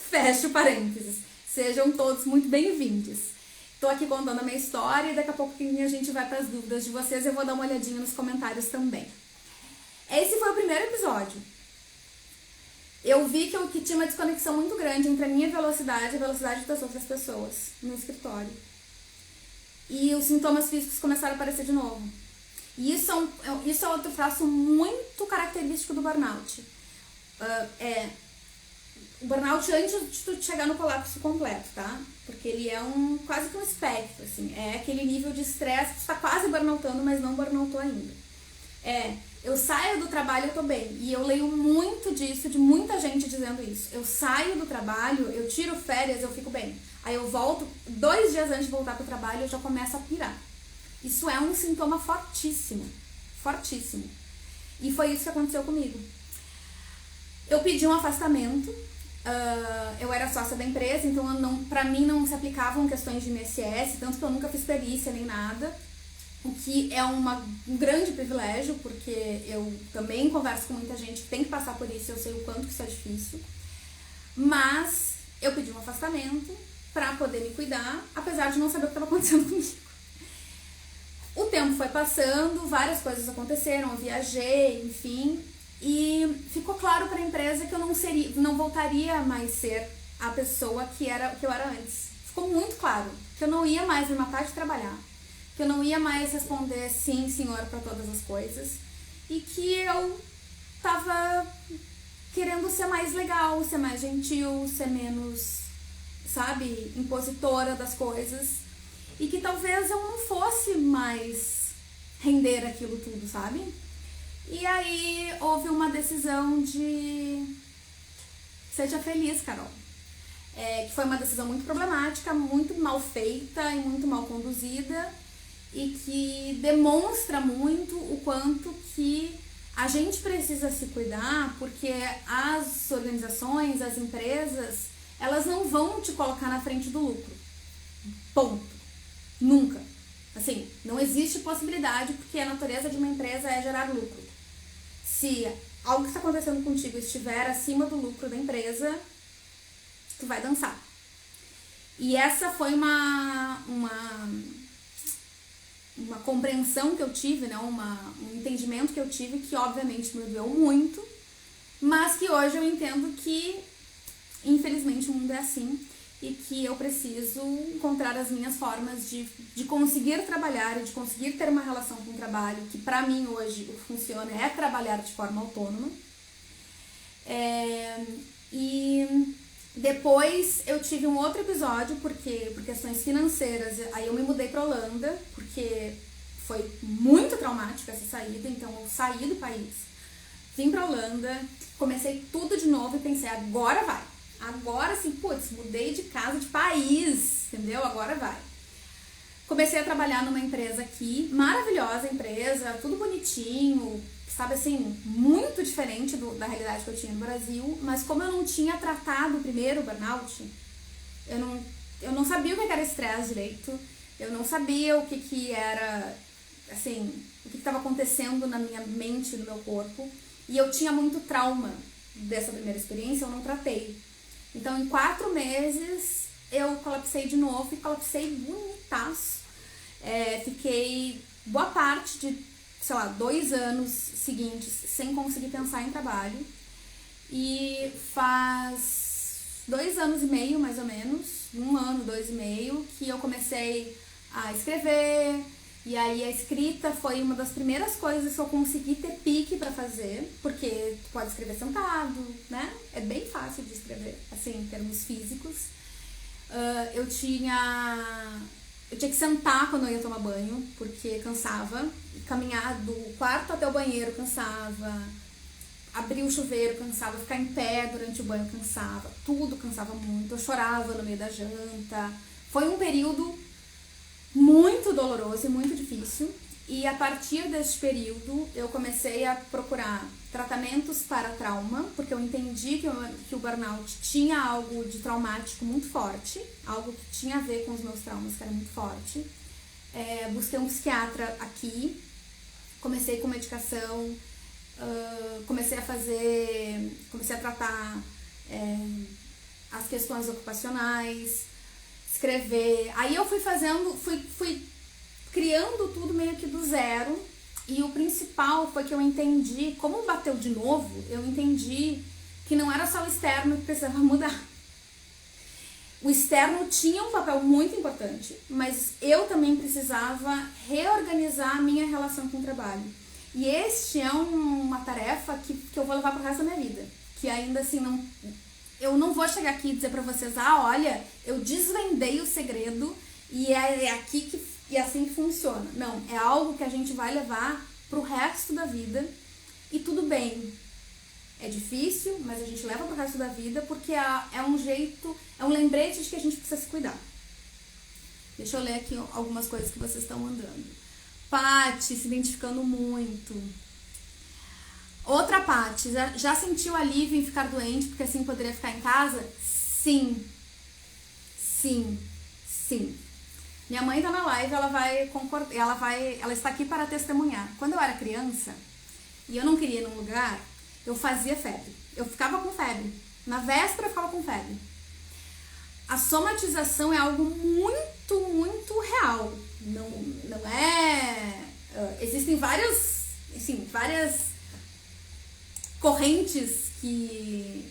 Fecho parênteses. Sejam todos muito bem-vindos. Tô aqui contando a minha história e daqui a pouco a gente vai para as dúvidas de vocês. Eu vou dar uma olhadinha nos comentários também. Esse foi o primeiro episódio. Eu vi que tinha uma desconexão muito grande entre a minha velocidade e a velocidade das outras pessoas no escritório. E os sintomas físicos começaram a aparecer de novo. E isso é outro traço muito característico do burnout. O burnout antes de tu chegar no colapso completo, tá? Porque ele é quase que um espectro, assim. É aquele nível de estresse que tu tá quase burnoutando, mas não burnoutou ainda. Eu saio do trabalho, eu tô bem. E eu leio muito disso, de muita gente dizendo isso. Eu saio do trabalho, eu tiro férias, eu fico bem. Aí eu volto, 2 dias antes de voltar pro trabalho, eu já começo a pirar. Isso é um sintoma fortíssimo. Fortíssimo. E foi isso que aconteceu comigo. Eu pedi um afastamento. Eu era sócia da empresa, então pra mim não se aplicavam questões de INSS, tanto que eu nunca fiz perícia nem nada. O que é um grande privilégio, porque eu também converso com muita gente que tem que passar por isso, eu sei o quanto que isso é difícil. Mas eu pedi um afastamento pra poder me cuidar, apesar de não saber o que estava acontecendo comigo. O tempo foi passando, várias coisas aconteceram, eu viajei, enfim, e ficou claro para a empresa que eu não voltaria mais ser a pessoa que eu era antes. Ficou muito claro que eu não ia mais me matar de trabalhar, que eu não ia mais responder sim, senhor, para todas as coisas, e que eu tava querendo ser mais legal, ser mais gentil, ser menos, sabe, impositora das coisas. E que talvez eu não fosse mais render aquilo tudo, sabe? E aí houve uma decisão de... Seja feliz, Carol. Que foi uma decisão muito problemática, muito mal feita e muito mal conduzida. E que demonstra muito o quanto que a gente precisa se cuidar, porque as organizações, as empresas, elas não vão te colocar na frente do lucro. Ponto. Nunca. Assim, não existe possibilidade, porque a natureza de uma empresa é gerar lucro. Se algo que está acontecendo contigo estiver acima do lucro da empresa, tu vai dançar. E essa foi uma compreensão que eu tive, né? Um entendimento que eu tive que obviamente me doeu muito, mas que hoje eu entendo que infelizmente o mundo é assim. E que eu preciso encontrar as minhas formas de conseguir trabalhar e de conseguir ter uma relação com o trabalho, que pra mim hoje o que funciona é trabalhar de forma autônoma. E depois eu tive um outro episódio, por questões financeiras, aí eu me mudei pra Holanda, porque foi muito traumática essa saída, então eu saí do país, vim pra Holanda, comecei tudo de novo e pensei, agora vai. Agora sim, putz, mudei de casa, de país, entendeu? Agora vai. Comecei a trabalhar numa empresa aqui, maravilhosa empresa, tudo bonitinho, sabe assim, muito diferente da realidade que eu tinha no Brasil, mas como eu não tinha tratado o primeiro burnout, eu não sabia o que era estresse direito, eu não sabia o que era, assim, o que estava acontecendo na minha mente, no meu corpo, e eu tinha muito trauma dessa primeira experiência, eu não tratei. Então, em 4 meses, eu colapsei de novo e colapsei bonitaço. Fiquei boa parte de, 2 anos seguintes sem conseguir pensar em trabalho. E faz 2 anos e meio, mais ou menos, 1 ano, 2 e meio, que eu comecei a escrever. E aí a escrita foi uma das primeiras coisas que eu consegui ter pique pra fazer, porque tu pode escrever sentado, né? É bem fácil de escrever, assim, em termos físicos. Eu tinha que sentar quando eu ia tomar banho, porque cansava. Caminhar do quarto até o banheiro cansava. Abrir o chuveiro cansava. Ficar em pé durante o banho cansava. Tudo cansava muito. Eu chorava no meio da janta. Foi um período muito doloroso e muito difícil, e a partir desse período eu comecei a procurar tratamentos para trauma, porque eu entendi que o burnout tinha algo de traumático muito forte, algo que tinha a ver com os meus traumas, que era muito forte. Busquei um psiquiatra aqui, comecei com medicação, comecei a tratar as questões ocupacionais, escrever. Aí eu fui criando tudo meio que do zero. E o principal foi que eu entendi, como bateu de novo, eu entendi que não era só o externo que precisava mudar. O externo tinha um papel muito importante, mas eu também precisava reorganizar a minha relação com o trabalho. E este é uma tarefa que eu vou levar pro resto da minha vida. Que ainda assim, eu não vou chegar aqui e dizer pra vocês, olha, eu desvendei o segredo e é aqui e é assim que funciona. Não, é algo que a gente vai levar pro resto da vida e tudo bem. É difícil, mas a gente leva pro resto da vida porque é um lembrete de que a gente precisa se cuidar. Deixa eu ler aqui algumas coisas que vocês estão mandando. Paty, se identificando muito. Outra Paty, já sentiu alívio em ficar doente porque assim poderia ficar em casa? Sim. Sim. Sim. Minha mãe tá na live, ela vai concordar, ela está aqui para testemunhar. Quando eu era criança e eu não queria ir num lugar, eu fazia febre. Eu ficava com febre. Na véspera eu ficava com febre. A somatização é algo muito, muito real. Não é... existem várias correntes que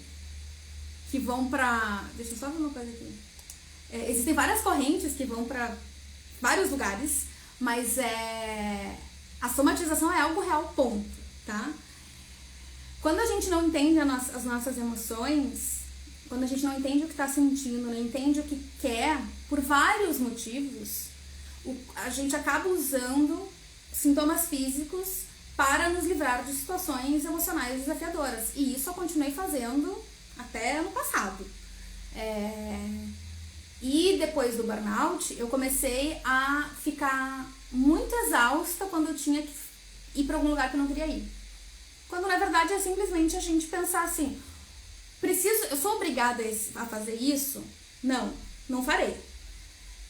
vão pra... Deixa eu só ver uma coisa aqui. Existem várias correntes que vão pra vários lugares, mas a somatização é algo real, ponto, tá? Quando a gente não entende as nossas emoções, quando a gente não entende o que está sentindo, não entende o que quer, por vários motivos, a gente acaba usando sintomas físicos para nos livrar de situações emocionais desafiadoras. E isso eu continuei fazendo até ano passado. E depois do burnout, eu comecei a ficar muito exausta quando eu tinha que ir para algum lugar que eu não queria ir. Quando na verdade é simplesmente a gente pensar assim, eu sou obrigada a fazer isso? Não farei.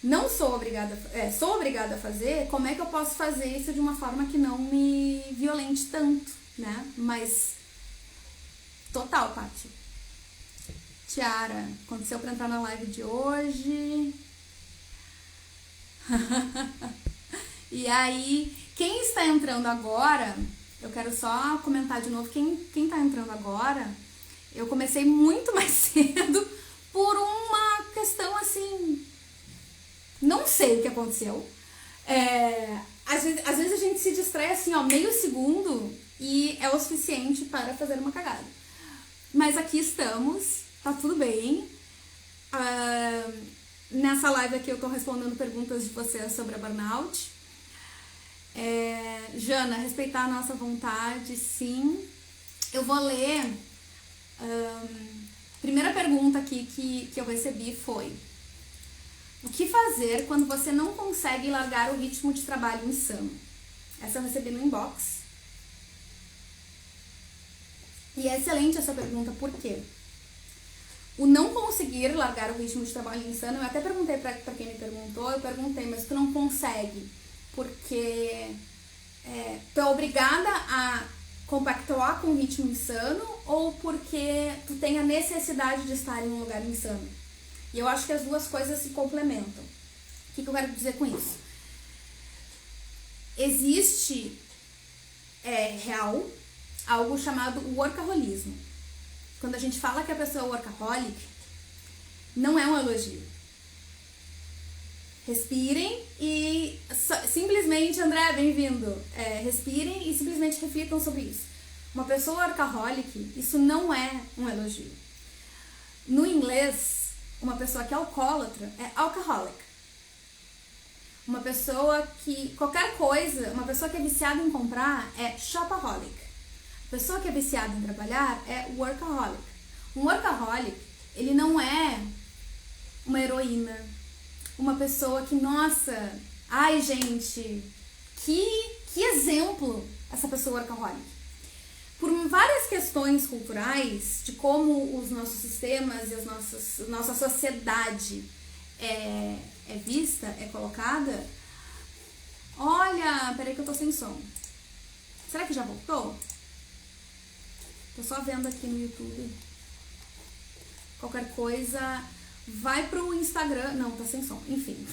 Não sou obrigada, sou obrigada a fazer, como é que eu posso fazer isso de uma forma que não me violente tanto, né? Mas, total, Paty. Tiara, aconteceu pra entrar na live de hoje. E aí, quem está entrando agora, eu quero só comentar de novo, quem tá entrando agora, eu comecei muito mais cedo por uma questão assim, não sei o que aconteceu. Às vezes a gente se distrai assim, meio segundo e é o suficiente para fazer uma cagada. Mas aqui estamos, tá tudo bem. Nessa live aqui eu tô respondendo perguntas de vocês sobre a burnout. Jana, respeitar a nossa vontade, sim. Eu vou ler. Primeira pergunta aqui que eu recebi foi: o que fazer quando você não consegue largar o ritmo de trabalho insano? Essa eu recebi no inbox. E é excelente essa pergunta, por quê? O não conseguir largar o ritmo de trabalho insano, eu até perguntei pra quem me perguntou, eu perguntei, mas tu não consegue porque tu é obrigada a compactuar com o ritmo insano ou porque tu tem a necessidade de estar em um lugar insano? E eu acho que as duas coisas se complementam. O que eu quero dizer com isso? Existe real algo chamado workaholismo. Quando a gente fala que a pessoa é workaholic, não é um elogio. Respirem e simplesmente, André, bem-vindo. Respirem e simplesmente reflitam sobre isso. Uma pessoa workaholic, isso não é um elogio. No inglês, uma pessoa que é alcoólatra é alcoholic. Uma pessoa que, qualquer coisa, uma pessoa que é viciada em comprar é shopaholic. A pessoa que é viciada em trabalhar é workaholic. Um workaholic, ele não é uma heroína, uma pessoa que, nossa, ai gente, que exemplo essa pessoa workaholic. Por várias questões culturais, de como os nossos sistemas e nossa sociedade é vista, é colocada. Olha, peraí que eu tô sem som. Será que já voltou? Tô só vendo aqui no YouTube. Qualquer coisa, vai pro Instagram. Não, tá sem som. Enfim.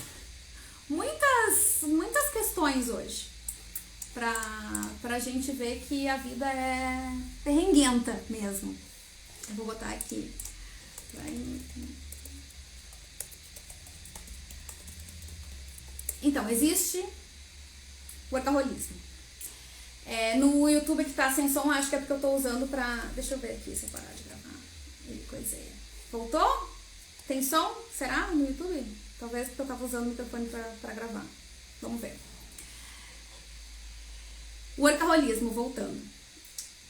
Muitas questões hoje. Pra gente ver que a vida é perrenguenta mesmo. Eu vou botar aqui. Então, existe o workaholismo. No YouTube que tá sem som, acho que é porque eu tô usando pra... Deixa eu ver aqui se eu parar de gravar. Coiseia. Voltou? Tem som? Será? No YouTube? Talvez porque eu tava usando o microfone pra gravar. Vamos ver. O workaholismo, voltando.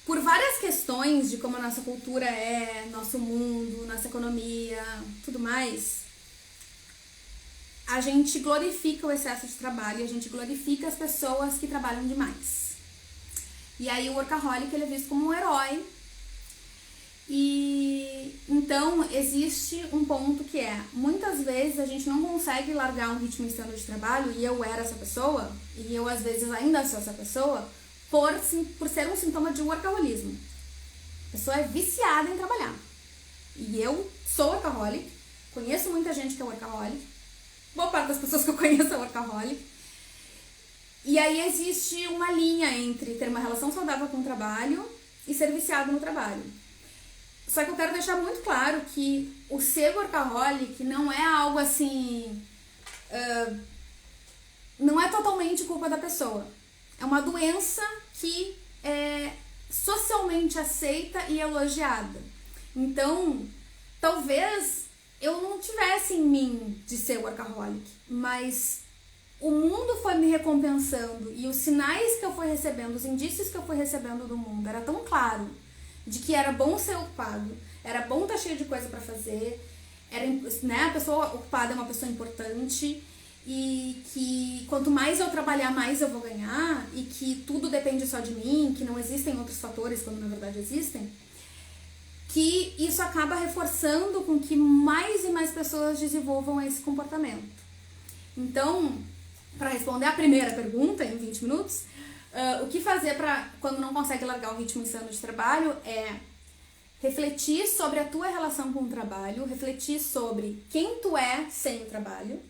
Por várias questões de como a nossa cultura é, nosso mundo, nossa economia, tudo mais, a gente glorifica o excesso de trabalho e a gente glorifica as pessoas que trabalham demais. E aí o workaholic ele é visto como um herói. E então existe um ponto que é, muitas vezes a gente não consegue largar um ritmo insano de trabalho, e eu era essa pessoa, e eu às vezes ainda sou essa pessoa, por ser um sintoma de workaholismo. A pessoa é viciada em trabalhar. E eu sou workaholic, conheço muita gente que é workaholic, boa parte das pessoas que eu conheço é workaholic. E aí existe uma linha entre ter uma relação saudável com o trabalho e ser viciado no trabalho. Só que eu quero deixar muito claro que o ser workaholic não é algo assim... não é totalmente culpa da pessoa. É uma doença que é socialmente aceita e elogiada. Então, talvez eu não tivesse em mim de ser workaholic, mas o mundo foi me recompensando e os sinais que eu fui recebendo, os indícios que eu fui recebendo do mundo, era tão claro de que era bom ser ocupado, era bom estar cheio de coisa para fazer, a pessoa ocupada é uma pessoa importante e que quanto mais eu trabalhar, mais eu vou ganhar e que tudo depende só de mim, que não existem outros fatores quando na verdade existem, que isso acaba reforçando com que mais e mais pessoas desenvolvam esse comportamento. Então, para responder a primeira pergunta em 20 minutos, o que fazer quando não consegue largar o ritmo insano de trabalho é refletir sobre a tua relação com o trabalho, refletir sobre quem tu é sem o trabalho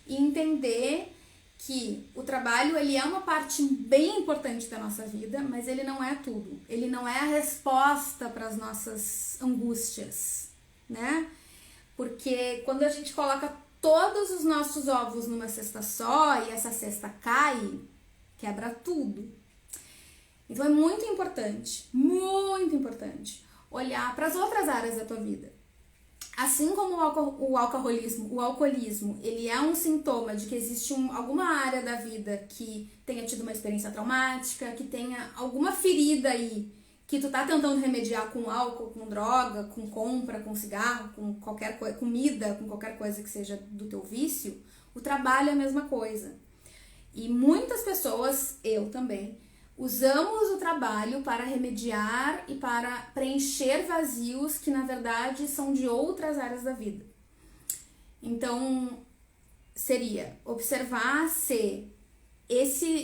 e entender que o trabalho ele é uma parte bem importante da nossa vida, mas ele não é tudo. Ele não é a resposta para as nossas angústias, né? Porque quando a gente coloca todos os nossos ovos numa cesta só e essa cesta cai, quebra tudo. Então é muito importante olhar para as outras áreas da tua vida. Assim como o alcoolismo, ele é um sintoma de que existe alguma área da vida que tenha tido uma experiência traumática, que tenha alguma ferida aí que tu tá tentando remediar com álcool, com droga, com compra, com cigarro, com qualquer coisa, comida, com qualquer coisa que seja do teu vício. O trabalho é a mesma coisa. E muitas pessoas, eu também, usamos o trabalho para remediar e para preencher vazios que, na verdade, são de outras áreas da vida. Então, seria observar se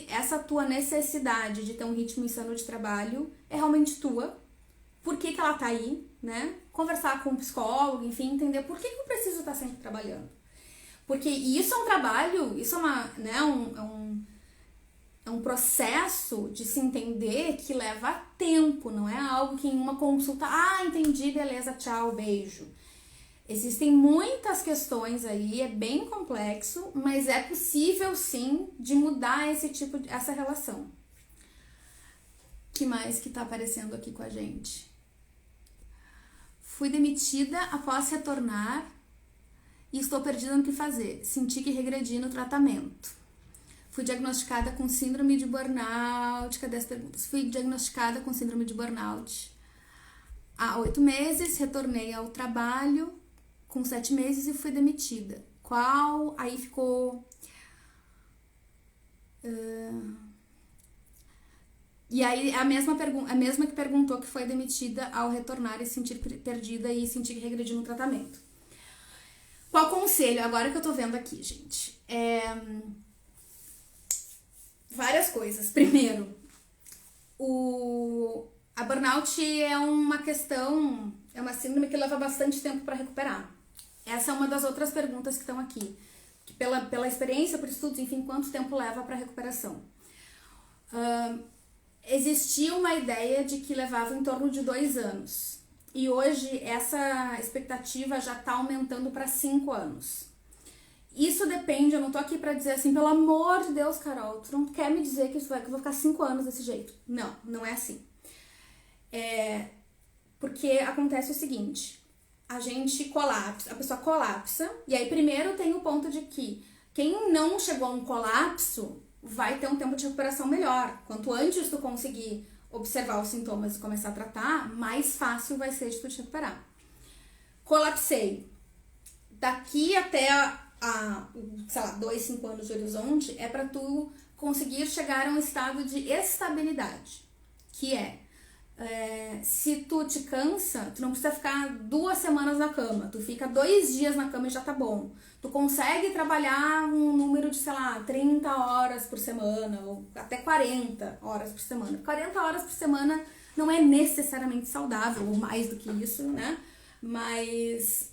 essa tua necessidade de ter um ritmo insano de trabalho é realmente tua, por que ela tá aí, né? Conversar com um psicólogo, enfim, entender por que eu preciso estar sempre trabalhando. Porque isso é um trabalho, isso é um processo de se entender que leva tempo, não é algo que em uma consulta, entendi, beleza, tchau, beijo. Existem muitas questões aí, é bem complexo, mas é possível sim de mudar essa relação. O que mais que tá aparecendo aqui com a gente? Fui demitida após retornar e estou perdida no que fazer. Senti que regredi no tratamento. Fui diagnosticada com síndrome de burnout. Cadê as perguntas? Fui diagnosticada com síndrome de burnout há 8 meses, retornei ao trabalho com 7 meses e fui demitida. Qual? Aí ficou... E aí a mesma que perguntou que foi demitida ao retornar e se sentir perdida e sentir que regrediu no tratamento. Qual conselho? Agora que eu tô vendo aqui, gente. Várias coisas. Primeiro, A burnout é uma questão, é uma síndrome que leva bastante tempo para recuperar. Essa é uma das outras perguntas que estão aqui. Que pela experiência, por estudos, enfim, quanto tempo leva para recuperação? Existia uma ideia de que levava em torno de 2 anos. E hoje essa expectativa já está aumentando para 5 anos. Isso depende, eu não tô aqui pra dizer assim, pelo amor de Deus, Carol, tu não quer me dizer que eu vou ficar 5 anos desse jeito. Não, não é assim. Porque acontece o seguinte, a gente colapsa, a pessoa colapsa, e aí primeiro tem o ponto de que quem não chegou a um colapso vai ter um tempo de recuperação melhor. Quanto antes tu conseguir observar os sintomas e começar a tratar, mais fácil vai ser de tu te recuperar. Colapsei. Daqui até sei lá, 2, 5 anos de horizonte, é para tu conseguir chegar a um estado de estabilidade, que se tu te cansa, tu não precisa ficar 2 semanas na cama, tu fica 2 dias na cama e já tá bom. Tu consegue trabalhar um número de, sei lá, 30 horas por semana, ou até 40 horas por semana. 40 horas por semana não é necessariamente saudável, ou mais do que isso, né? Mas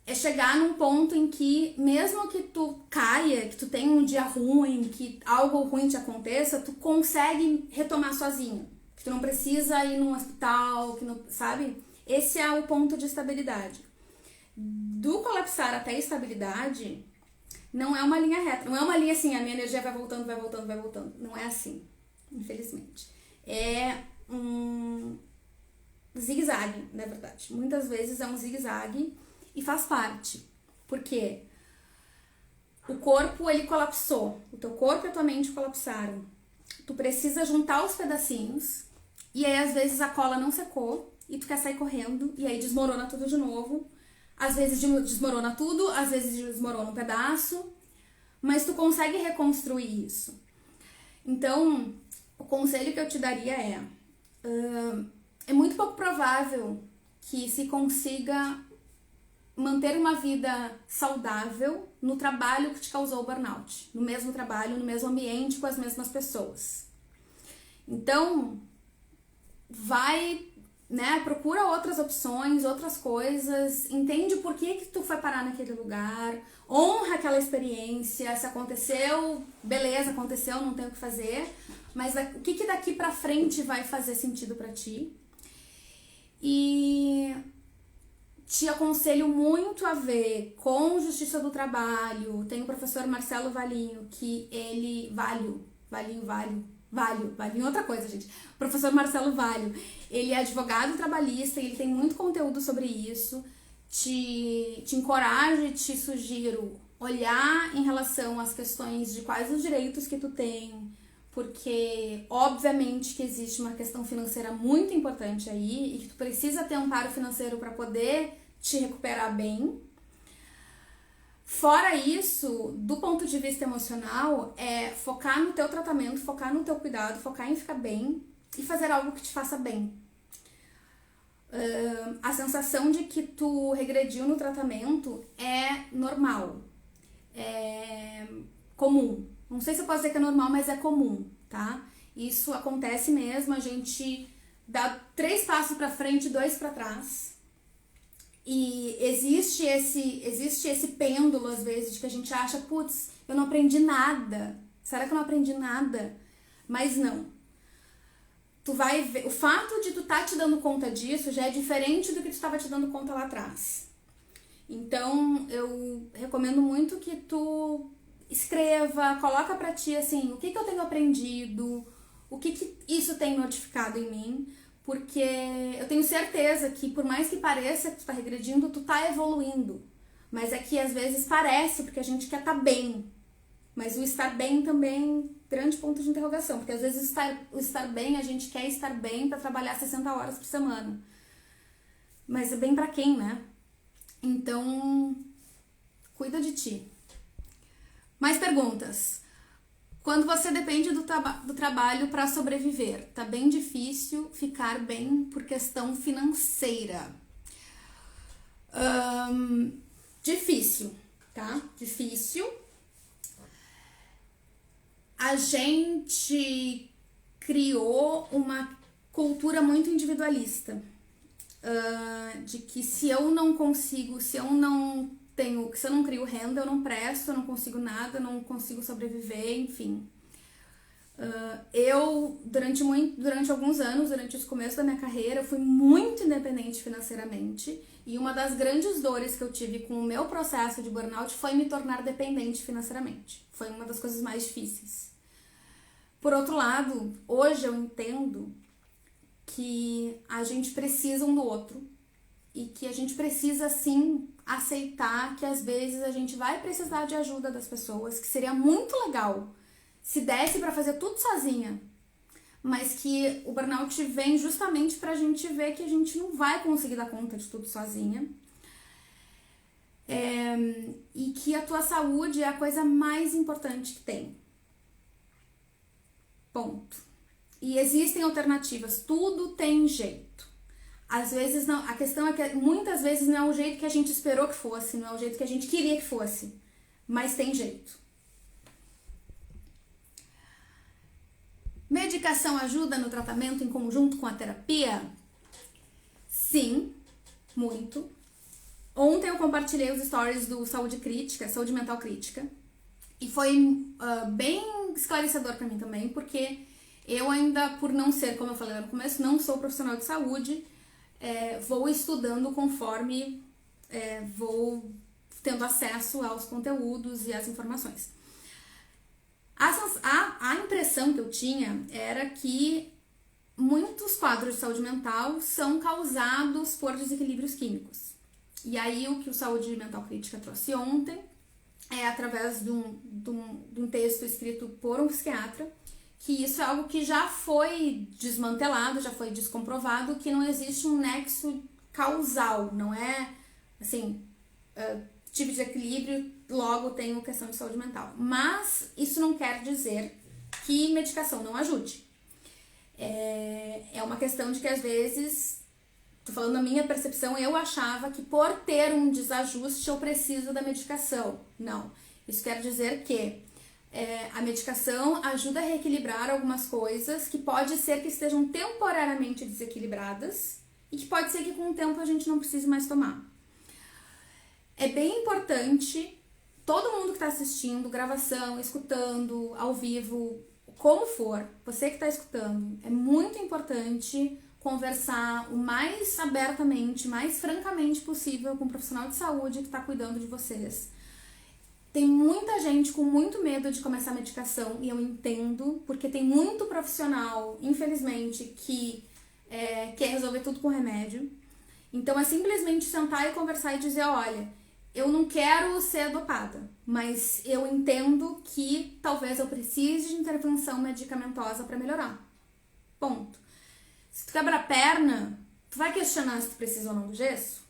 é chegar num ponto em que, mesmo que tu caia, que tu tenha um dia ruim, que algo ruim te aconteça, tu consegue retomar sozinho. Que tu não precisa ir num hospital, que não, sabe? Esse é o ponto de estabilidade. Do colapsar até a estabilidade, não é uma linha reta. Não é uma linha assim, a minha energia vai voltando, vai voltando, vai voltando. Não é assim, infelizmente. É um zigue-zague, na verdade. Muitas vezes é um zigue-zague. E faz parte, porque o corpo, ele colapsou, o teu corpo e a tua mente colapsaram. Tu precisa juntar os pedacinhos, e aí às vezes a cola não secou, e tu quer sair correndo, e aí desmorona tudo de novo. Às vezes desmorona tudo, às vezes desmorona um pedaço, mas tu consegue reconstruir isso. Então, o conselho que eu te daria é muito pouco provável que se consiga manter uma vida saudável no trabalho que te causou o burnout, no mesmo trabalho, no mesmo ambiente, com as mesmas pessoas. Então, procura outras opções, outras coisas, entende por que tu foi parar naquele lugar, honra aquela experiência, se aconteceu, beleza, aconteceu, não tem o que fazer, mas o que daqui pra frente vai fazer sentido pra ti? E te aconselho muito a ver com Justiça do Trabalho. Tem o professor Marcelo Valinho, que ele... Valinho, outra coisa, gente. O professor Marcelo Valio, ele é advogado trabalhista e ele tem muito conteúdo sobre isso. Te encorajo e te sugiro olhar em relação às questões de quais os direitos que tu tem, porque obviamente que existe uma questão financeira muito importante aí e que tu precisa ter um amparo financeiro para poder te recuperar bem. Fora isso, do ponto de vista emocional, é focar no teu tratamento, focar no teu cuidado, focar em ficar bem e fazer algo que te faça bem. A sensação de que tu regrediu no tratamento é normal, é comum. Não sei se eu posso dizer que é normal, mas é comum, tá? Isso acontece mesmo, a gente dá 3 passos pra frente e 2 pra trás. E existe esse pêndulo, às vezes, de que a gente acha, putz, eu não aprendi nada. Será que eu não aprendi nada? Mas não. Tu vai ver, o fato de tu tá te dando conta disso já é diferente do que tu estava te dando conta lá atrás. Então, eu recomendo muito que tu escreva, coloca pra ti, assim, o que eu tenho aprendido, o que isso tem notificado em mim, porque eu tenho certeza que, por mais que pareça que tu tá regredindo, tu tá evoluindo. Mas é que, às vezes, parece, porque a gente quer estar bem. Mas o estar bem também, grande ponto de interrogação. Porque, às vezes, o estar bem, a gente quer estar bem pra trabalhar 60 horas por semana. Mas é bem pra quem, né? Então, cuida de ti. Mais perguntas. Quando você depende do trabalho para sobreviver, tá bem difícil ficar bem por questão financeira. Difícil, tá? Difícil. A gente criou uma cultura muito individualista, de que se eu não consigo, se eu não crio renda, eu não presto, eu não consigo nada, eu não consigo sobreviver, enfim. Eu, durante alguns anos, durante o começo da minha carreira, eu fui muito independente financeiramente, e uma das grandes dores que eu tive com o meu processo de burnout foi me tornar dependente financeiramente. Foi uma das coisas mais difíceis. Por outro lado, hoje eu entendo que a gente precisa um do outro e que a gente precisa, sim, aceitar que às vezes a gente vai precisar de ajuda das pessoas, que seria muito legal se desse pra fazer tudo sozinha, mas que o burnout vem justamente pra gente ver que a gente não vai conseguir dar conta de tudo sozinha. E que a tua saúde é a coisa mais importante que tem. Ponto. E existem alternativas, tudo tem jeito. Às vezes não, a questão é que muitas vezes não é o jeito que a gente esperou que fosse, não é o jeito que a gente queria que fosse, mas tem jeito. Medicação ajuda no tratamento em conjunto com a terapia? Sim, muito. Ontem eu compartilhei os stories do Saúde Mental Crítica, e foi bem esclarecedor pra mim também, porque eu ainda, por não ser, como eu falei no começo, não sou profissional de saúde, vou estudando conforme vou tendo acesso aos conteúdos e às informações. A impressão que eu tinha era que muitos quadros de saúde mental são causados por desequilíbrios químicos. E aí o que o Saúde Mental Crítica trouxe ontem é através de um texto escrito por um psiquiatra, que isso é algo que já foi desmantelado, já foi descomprovado, que não existe um nexo causal, não é assim, tipo de equilíbrio, logo tenho questão de saúde mental. Mas isso não quer dizer que medicação não ajude. É uma questão de que às vezes, tô falando da minha percepção, eu achava que por ter um desajuste eu preciso da medicação. Não, isso quer dizer que a medicação ajuda a reequilibrar algumas coisas que pode ser que estejam temporariamente desequilibradas e que pode ser que com o tempo a gente não precise mais tomar. É bem importante, todo mundo que está assistindo, gravação, escutando, ao vivo, como for, você que está escutando, é muito importante conversar o mais abertamente, mais francamente possível com um profissional de saúde que está cuidando de vocês. Tem muita gente com muito medo de começar a medicação, e eu entendo, porque tem muito profissional, infelizmente, que quer resolver tudo com remédio. Então é simplesmente sentar e conversar e dizer, olha, eu não quero ser dopada, mas eu entendo que talvez eu precise de intervenção medicamentosa para melhorar. Ponto. Se tu quebra a perna, tu vai questionar se tu precisa ou não do gesso?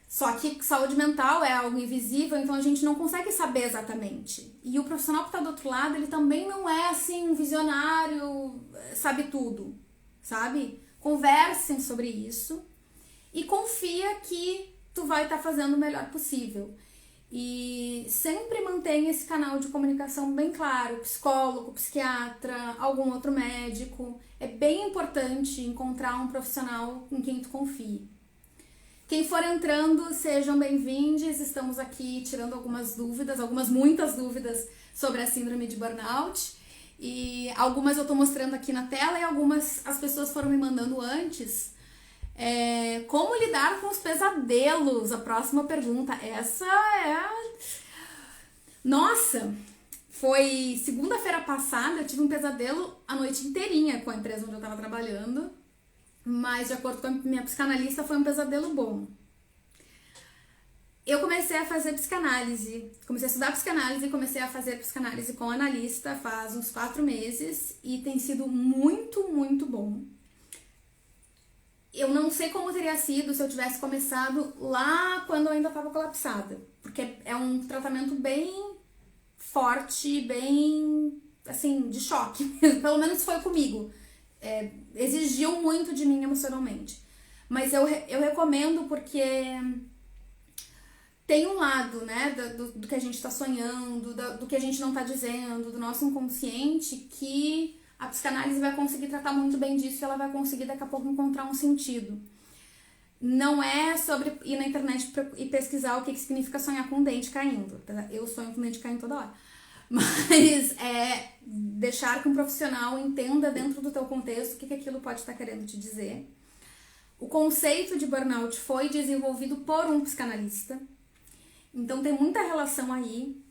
Só que saúde mental é algo invisível, então a gente não consegue saber exatamente. E o profissional que está do outro lado, ele também não é assim um visionário, sabe tudo, sabe? Conversem sobre isso e confia que tu vai estar fazendo o melhor possível. E sempre mantenha esse canal de comunicação bem claro, psicólogo, psiquiatra, algum outro médico. É bem importante encontrar um profissional em quem tu confie. Quem for entrando, sejam bem-vindos. Estamos aqui tirando muitas dúvidas sobre a síndrome de burnout. E algumas eu tô mostrando aqui na tela e algumas as pessoas foram me mandando antes. Como lidar com os pesadelos? A próxima pergunta. Essa Nossa! Foi segunda-feira passada, eu tive um pesadelo a noite inteirinha com a empresa onde eu tava trabalhando. Mas, de acordo com a minha psicanalista, foi um pesadelo bom. Eu comecei a fazer psicanálise. Comecei a estudar psicanálise e comecei a fazer psicanálise com analista faz uns 4 meses. E tem sido muito, muito bom. Eu não sei como teria sido se eu tivesse começado lá quando eu ainda estava colapsada. Porque é um tratamento bem forte, bem, assim, de choque. Pelo menos foi comigo. Exigiu muito de mim emocionalmente. Mas eu recomendo porque tem um lado, né, do que a gente tá sonhando, do que a gente não tá dizendo, do nosso inconsciente, que a psicanálise vai conseguir tratar muito bem disso e ela vai conseguir daqui a pouco encontrar um sentido. Não é sobre ir na internet e pesquisar o que significa sonhar com um dente caindo. Eu sonho com um dente caindo toda hora. Mas é deixar que um profissional entenda dentro do teu contexto o que aquilo pode estar querendo te dizer. O conceito de burnout foi desenvolvido por um psicanalista. Então tem muita relação aí.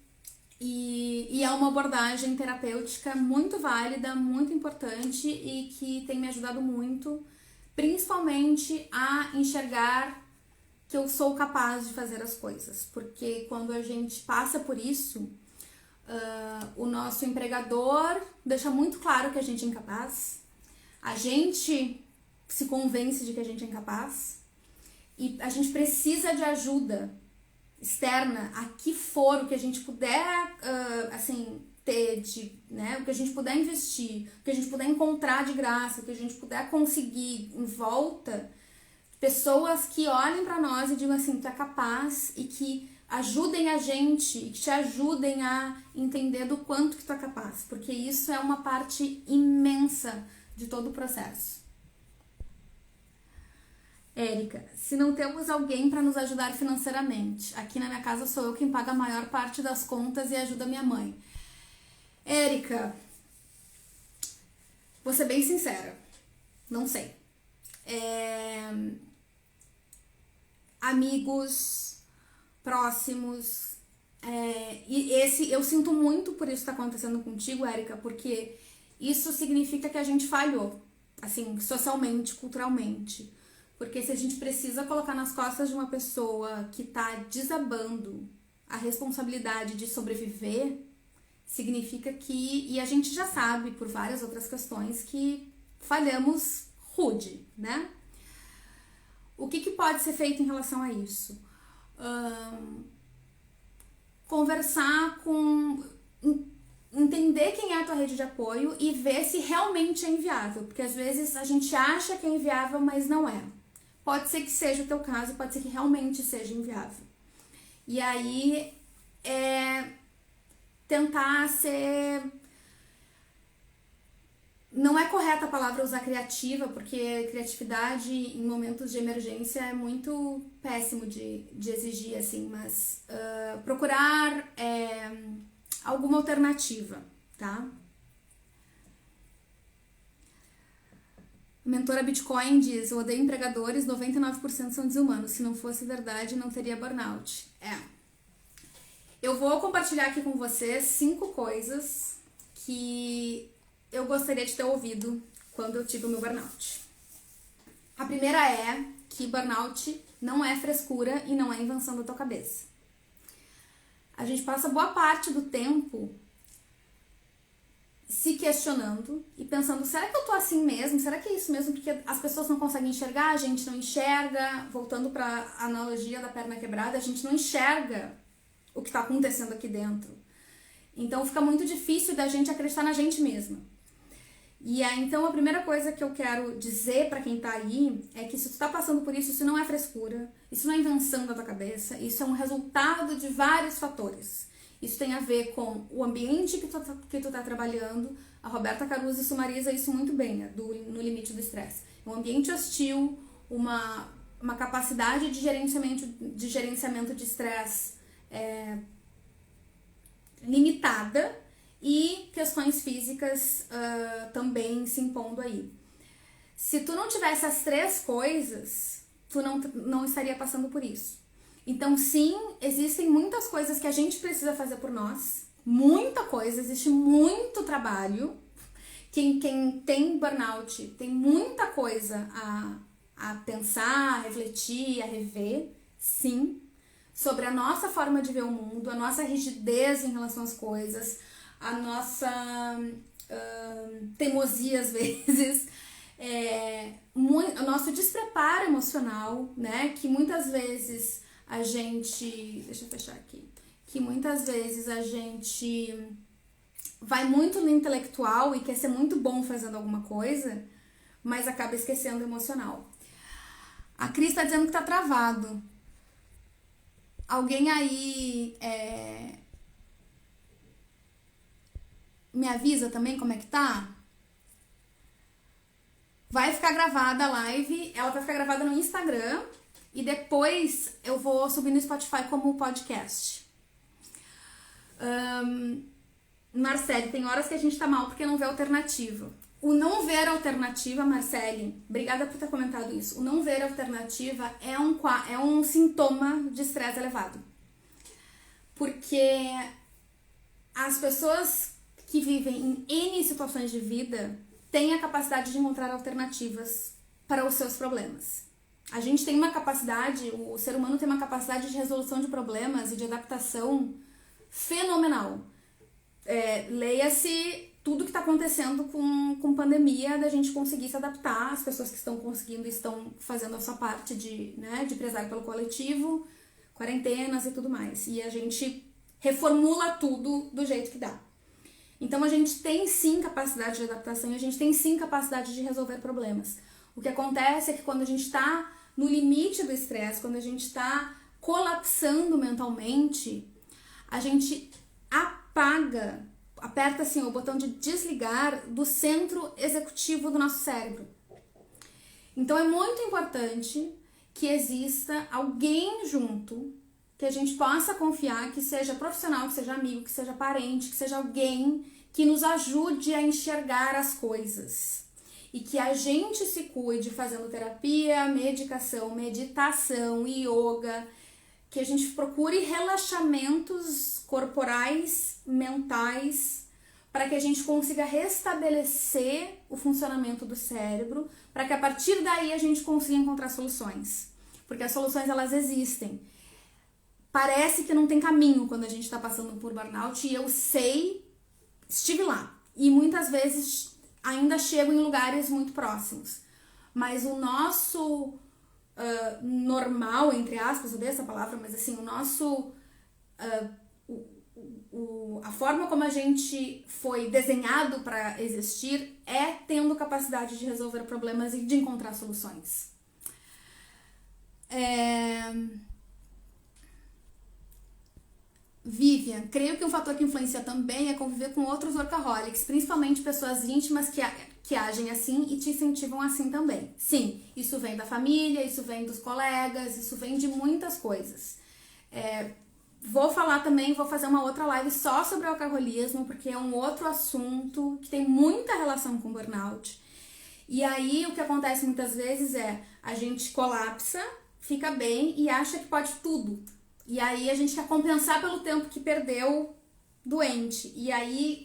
E é uma abordagem terapêutica muito válida, muito importante e que tem me ajudado muito, principalmente a enxergar que eu sou capaz de fazer as coisas. Porque quando a gente passa por isso, o nosso empregador deixa muito claro que a gente é incapaz, a gente se convence de que a gente é incapaz e a gente precisa de ajuda externa, a que for, o que a gente puder ter, né, o que a gente puder investir, o que a gente puder encontrar de graça, o que a gente puder conseguir em volta, pessoas que olhem pra nós e digam assim, tu é capaz, e que ajudem a gente, e que te ajudem a entender do quanto que tu é capaz, porque isso é uma parte imensa de todo o processo. Érica, se não temos alguém para nos ajudar financeiramente, aqui na minha casa sou eu quem paga a maior parte das contas e ajuda minha mãe. Érica, vou ser bem sincera, não sei. Amigos próximos, e eu sinto muito por isso que tá acontecendo contigo, Érica, porque isso significa que a gente falhou, assim, socialmente, culturalmente. Porque se a gente precisa colocar nas costas de uma pessoa que tá desabando a responsabilidade de sobreviver, significa que, e a gente já sabe por várias outras questões, que falhamos rude, né? O que pode ser feito em relação a isso? Conversar com... entender quem é a tua rede de apoio e ver se realmente é inviável, porque às vezes a gente acha que é inviável, mas não é. Pode ser que seja o teu caso, pode ser que realmente seja inviável. E aí, tentar ser... Não é correta a palavra usar criativa, porque criatividade em momentos de emergência é muito péssimo de exigir, assim, mas procurar alguma alternativa, tá? Mentora Bitcoin diz, eu odeio empregadores, 99% são desumanos. Se não fosse verdade, não teria burnout. Eu vou compartilhar aqui com vocês 5 coisas que eu gostaria de ter ouvido quando eu tive o meu burnout. A primeira é que burnout não é frescura e não é invenção da tua cabeça. A gente passa boa parte do tempo se questionando e pensando, será que eu tô assim mesmo? Será que é isso mesmo? Porque as pessoas não conseguem enxergar, a gente não enxerga. Voltando para a analogia da perna quebrada, a gente não enxerga o que tá acontecendo aqui dentro. Então fica muito difícil da gente acreditar na gente mesma. E aí, então, a primeira coisa que eu quero dizer pra quem tá aí é que se tu tá passando por isso, isso não é frescura, isso não é invenção da tua cabeça, isso é um resultado de vários fatores. Isso tem a ver com o ambiente que tu tá trabalhando. A Roberta Caruso sumariza isso muito bem, no limite do estresse. Um ambiente hostil, uma capacidade de gerenciamento de estresse limitada e questões físicas também se impondo aí. Se tu não tivesse as 3 coisas, tu não estaria passando por isso. Então, sim, existem muitas coisas que a gente precisa fazer por nós. Muita coisa, existe muito trabalho. Quem tem burnout tem muita coisa a pensar, a refletir, a rever, sim. Sobre a nossa forma de ver o mundo, a nossa rigidez em relação às coisas, a nossa teimosia às vezes, o nosso despreparo emocional, né? Que muitas vezes a gente... Deixa eu fechar aqui. Que muitas vezes a gente vai muito no intelectual e quer ser muito bom fazendo alguma coisa, mas acaba esquecendo o emocional. A Cris tá dizendo que tá travado. Alguém aí me avisa também como é que tá? Vai ficar gravada a live, ela vai ficar gravada no Instagram e depois eu vou subir no Spotify como podcast. Marcele, tem horas que a gente tá mal porque não vê alternativa. O não ver alternativa, Marcele, obrigada por ter comentado isso. O não ver alternativa é um sintoma de estresse elevado. Porque as pessoas que vivem em N situações de vida têm a capacidade de encontrar alternativas para os seus problemas. A gente tem uma capacidade, o ser humano tem uma capacidade de resolução de problemas e de adaptação fenomenal. Leia-se tudo que está acontecendo com pandemia, da gente conseguir se adaptar, as pessoas que estão conseguindo estão fazendo a sua parte de prezar pelo coletivo, quarentenas e tudo mais. E a gente reformula tudo do jeito que dá. Então a gente tem sim capacidade de adaptação e a gente tem sim capacidade de resolver problemas. O que acontece é que quando a gente está no limite do estresse, quando a gente está colapsando mentalmente, a gente aperta assim o botão de desligar do centro executivo do nosso cérebro. Então é muito importante que exista alguém junto, que a gente possa confiar, que seja profissional, que seja amigo, que seja parente, que seja alguém que nos ajude a enxergar as coisas. E que a gente se cuide fazendo terapia, medicação, meditação, yoga, que a gente procure relaxamentos corporais, mentais, para que a gente consiga restabelecer o funcionamento do cérebro, para que a partir daí a gente consiga encontrar soluções. Porque as soluções, elas existem. Parece que não tem caminho quando a gente está passando por burnout, e eu sei, estive lá. E muitas vezes ainda chego em lugares muito próximos. Mas o nosso normal, entre aspas, eu dei essa palavra, mas assim, o nosso... a forma como a gente foi desenhado para existir é tendo capacidade de resolver problemas e de encontrar soluções. Vivian, creio que um fator que influencia também é conviver com outros workaholics, principalmente pessoas íntimas que agem assim e te incentivam assim também. Sim, isso vem da família, isso vem dos colegas, isso vem de muitas coisas. Vou falar também, vou fazer uma outra live só sobre o alcoolismo, porque é um outro assunto que tem muita relação com burnout. E aí o que acontece muitas vezes é a gente colapsa, fica bem e acha que pode tudo. E aí a gente quer compensar pelo tempo que perdeu doente. E aí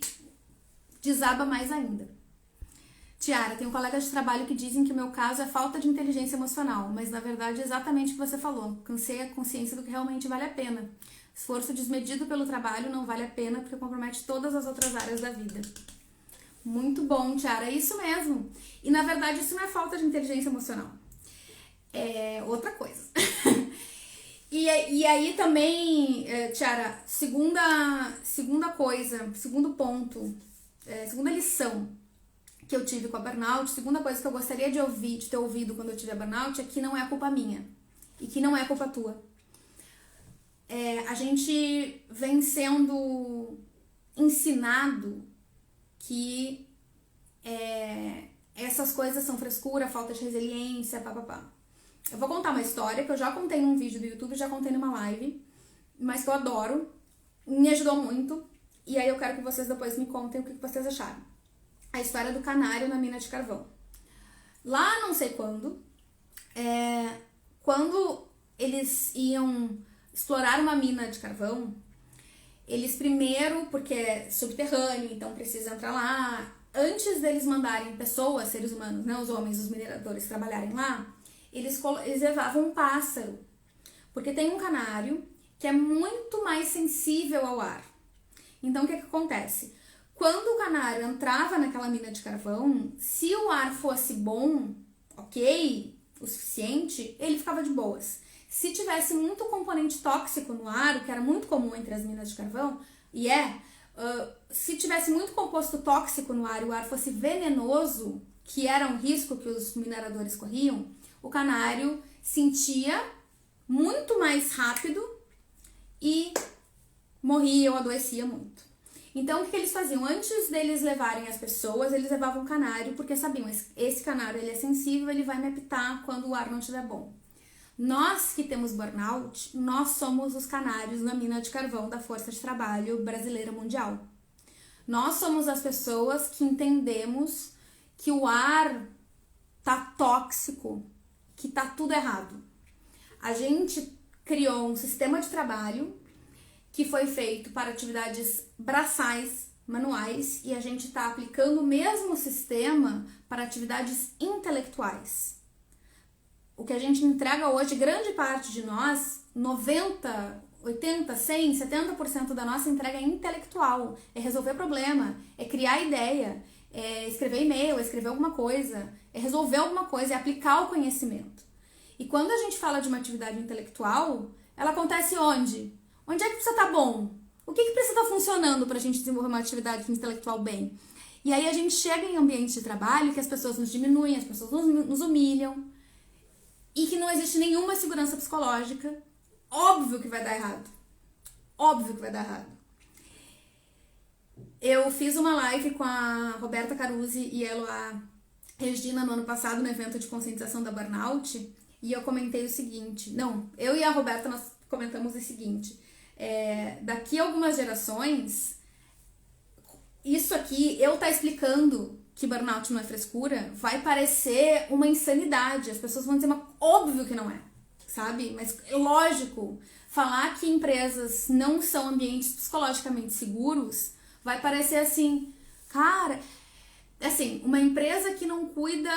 desaba mais ainda. Tiara, tenho colegas de trabalho que dizem que o meu caso é falta de inteligência emocional, mas na verdade é exatamente o que você falou. Alcancei a consciência do que realmente vale a pena. Esforço desmedido pelo trabalho não vale a pena porque compromete todas as outras áreas da vida. Muito bom, Tiara, é isso mesmo. E na verdade isso não é falta de inteligência emocional. É outra coisa. E aí também, Tiara, segunda coisa, segundo ponto, segunda lição que eu tive com a burnout, segunda coisa que eu gostaria de ter ouvido quando eu tive a burnout é que não é culpa minha e que não é culpa tua. A gente vem sendo ensinado que essas coisas são frescura, falta de resiliência, papapá. Eu vou contar uma história que eu já contei num vídeo do YouTube, já contei numa live, mas que eu adoro, me ajudou muito, e aí eu quero que vocês depois me contem o que vocês acharam. A história do canário na mina de carvão. Lá não sei quando eles iam explorar uma mina de carvão, eles primeiro, porque é subterrâneo, então precisa entrar lá, antes deles mandarem pessoas, seres humanos, né, os homens, os mineradores, trabalharem lá, eles levavam um pássaro, porque tem um canário que é muito mais sensível ao ar. Então, o que acontece? Quando o canário entrava naquela mina de carvão, se o ar fosse bom, ok, o suficiente, ele ficava de boas. Se tivesse muito componente tóxico no ar, o que era muito comum entre as minas de carvão, se tivesse muito composto tóxico no ar e o ar fosse venenoso, que era um risco que os mineradores corriam, o canário sentia muito mais rápido e morria ou adoecia muito. Então, o que eles faziam? Antes deles levarem as pessoas, eles levavam um canário, porque sabiam, esse canário ele é sensível, ele vai me apitar quando o ar não estiver bom. Nós que temos burnout, nós somos os canários na mina de carvão da força de trabalho brasileira mundial. Nós somos as pessoas que entendemos que o ar tá tóxico, que tá tudo errado. A gente criou um sistema de trabalho que foi feito para atividades braçais, manuais, e a gente está aplicando o mesmo sistema para atividades intelectuais. O que a gente entrega hoje, grande parte de nós, 90, 80, 100, 70% da nossa entrega é intelectual. É resolver problema, é criar ideia, é escrever e-mail, é escrever alguma coisa, é resolver alguma coisa, é aplicar o conhecimento. E quando a gente fala de uma atividade intelectual, ela acontece onde? Onde é que precisa estar bom? O que precisa estar funcionando para a gente desenvolver uma atividade intelectual bem? E aí a gente chega em ambientes de trabalho que as pessoas nos diminuem, as pessoas nos humilham, e que não existe nenhuma segurança psicológica. Óbvio que vai dar errado. Óbvio que vai dar errado. Eu fiz uma live com a Roberta Carusi e a Regina no ano passado, no evento de conscientização da burnout, e eu comentei o seguinte, eu e a Roberta nós comentamos o seguinte, daqui a algumas gerações, isso aqui, eu tá explicando que burnout não é frescura, vai parecer uma insanidade, as pessoas vão dizer, mas óbvio que não é, sabe? Mas lógico, falar que empresas não são ambientes psicologicamente seguros, vai parecer assim, cara, assim, uma empresa que não cuida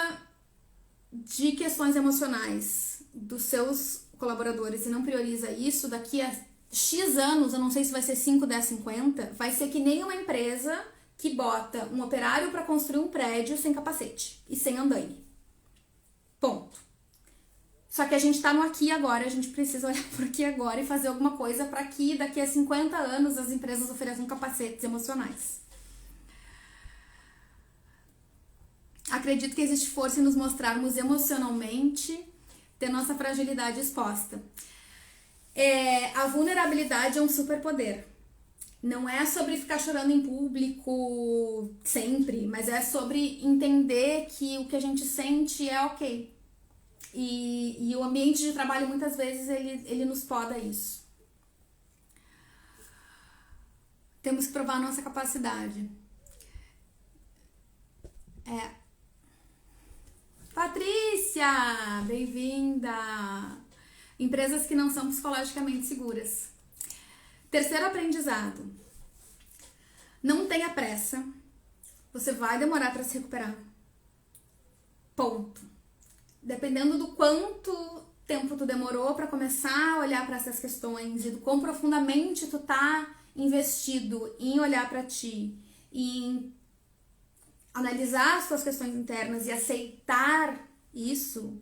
de questões emocionais dos seus colaboradores e não prioriza isso, daqui a X anos, eu não sei se vai ser 5, 10, 50, vai ser que nem uma empresa que bota um operário para construir um prédio sem capacete e sem andaime. Ponto. Só que a gente tá no aqui e agora, a gente precisa olhar pro aqui e agora e fazer alguma coisa para que daqui a 50 anos as empresas ofereçam capacetes emocionais. Acredito que existe força em nos mostrarmos emocionalmente, ter nossa fragilidade exposta. A vulnerabilidade é um superpoder. Não é sobre ficar chorando em público sempre, mas é sobre entender que o que a gente sente é ok. E o ambiente de trabalho, muitas vezes, ele nos poda isso. Temos que provar a nossa capacidade. Patrícia, bem-vinda! Empresas que não são psicologicamente seguras. Terceiro aprendizado. Não tenha pressa. Você vai demorar para se recuperar. Ponto. Dependendo do quanto tempo tu demorou para começar a olhar para essas questões e do quão profundamente tu tá investido em olhar para ti, em analisar as suas questões internas e aceitar isso,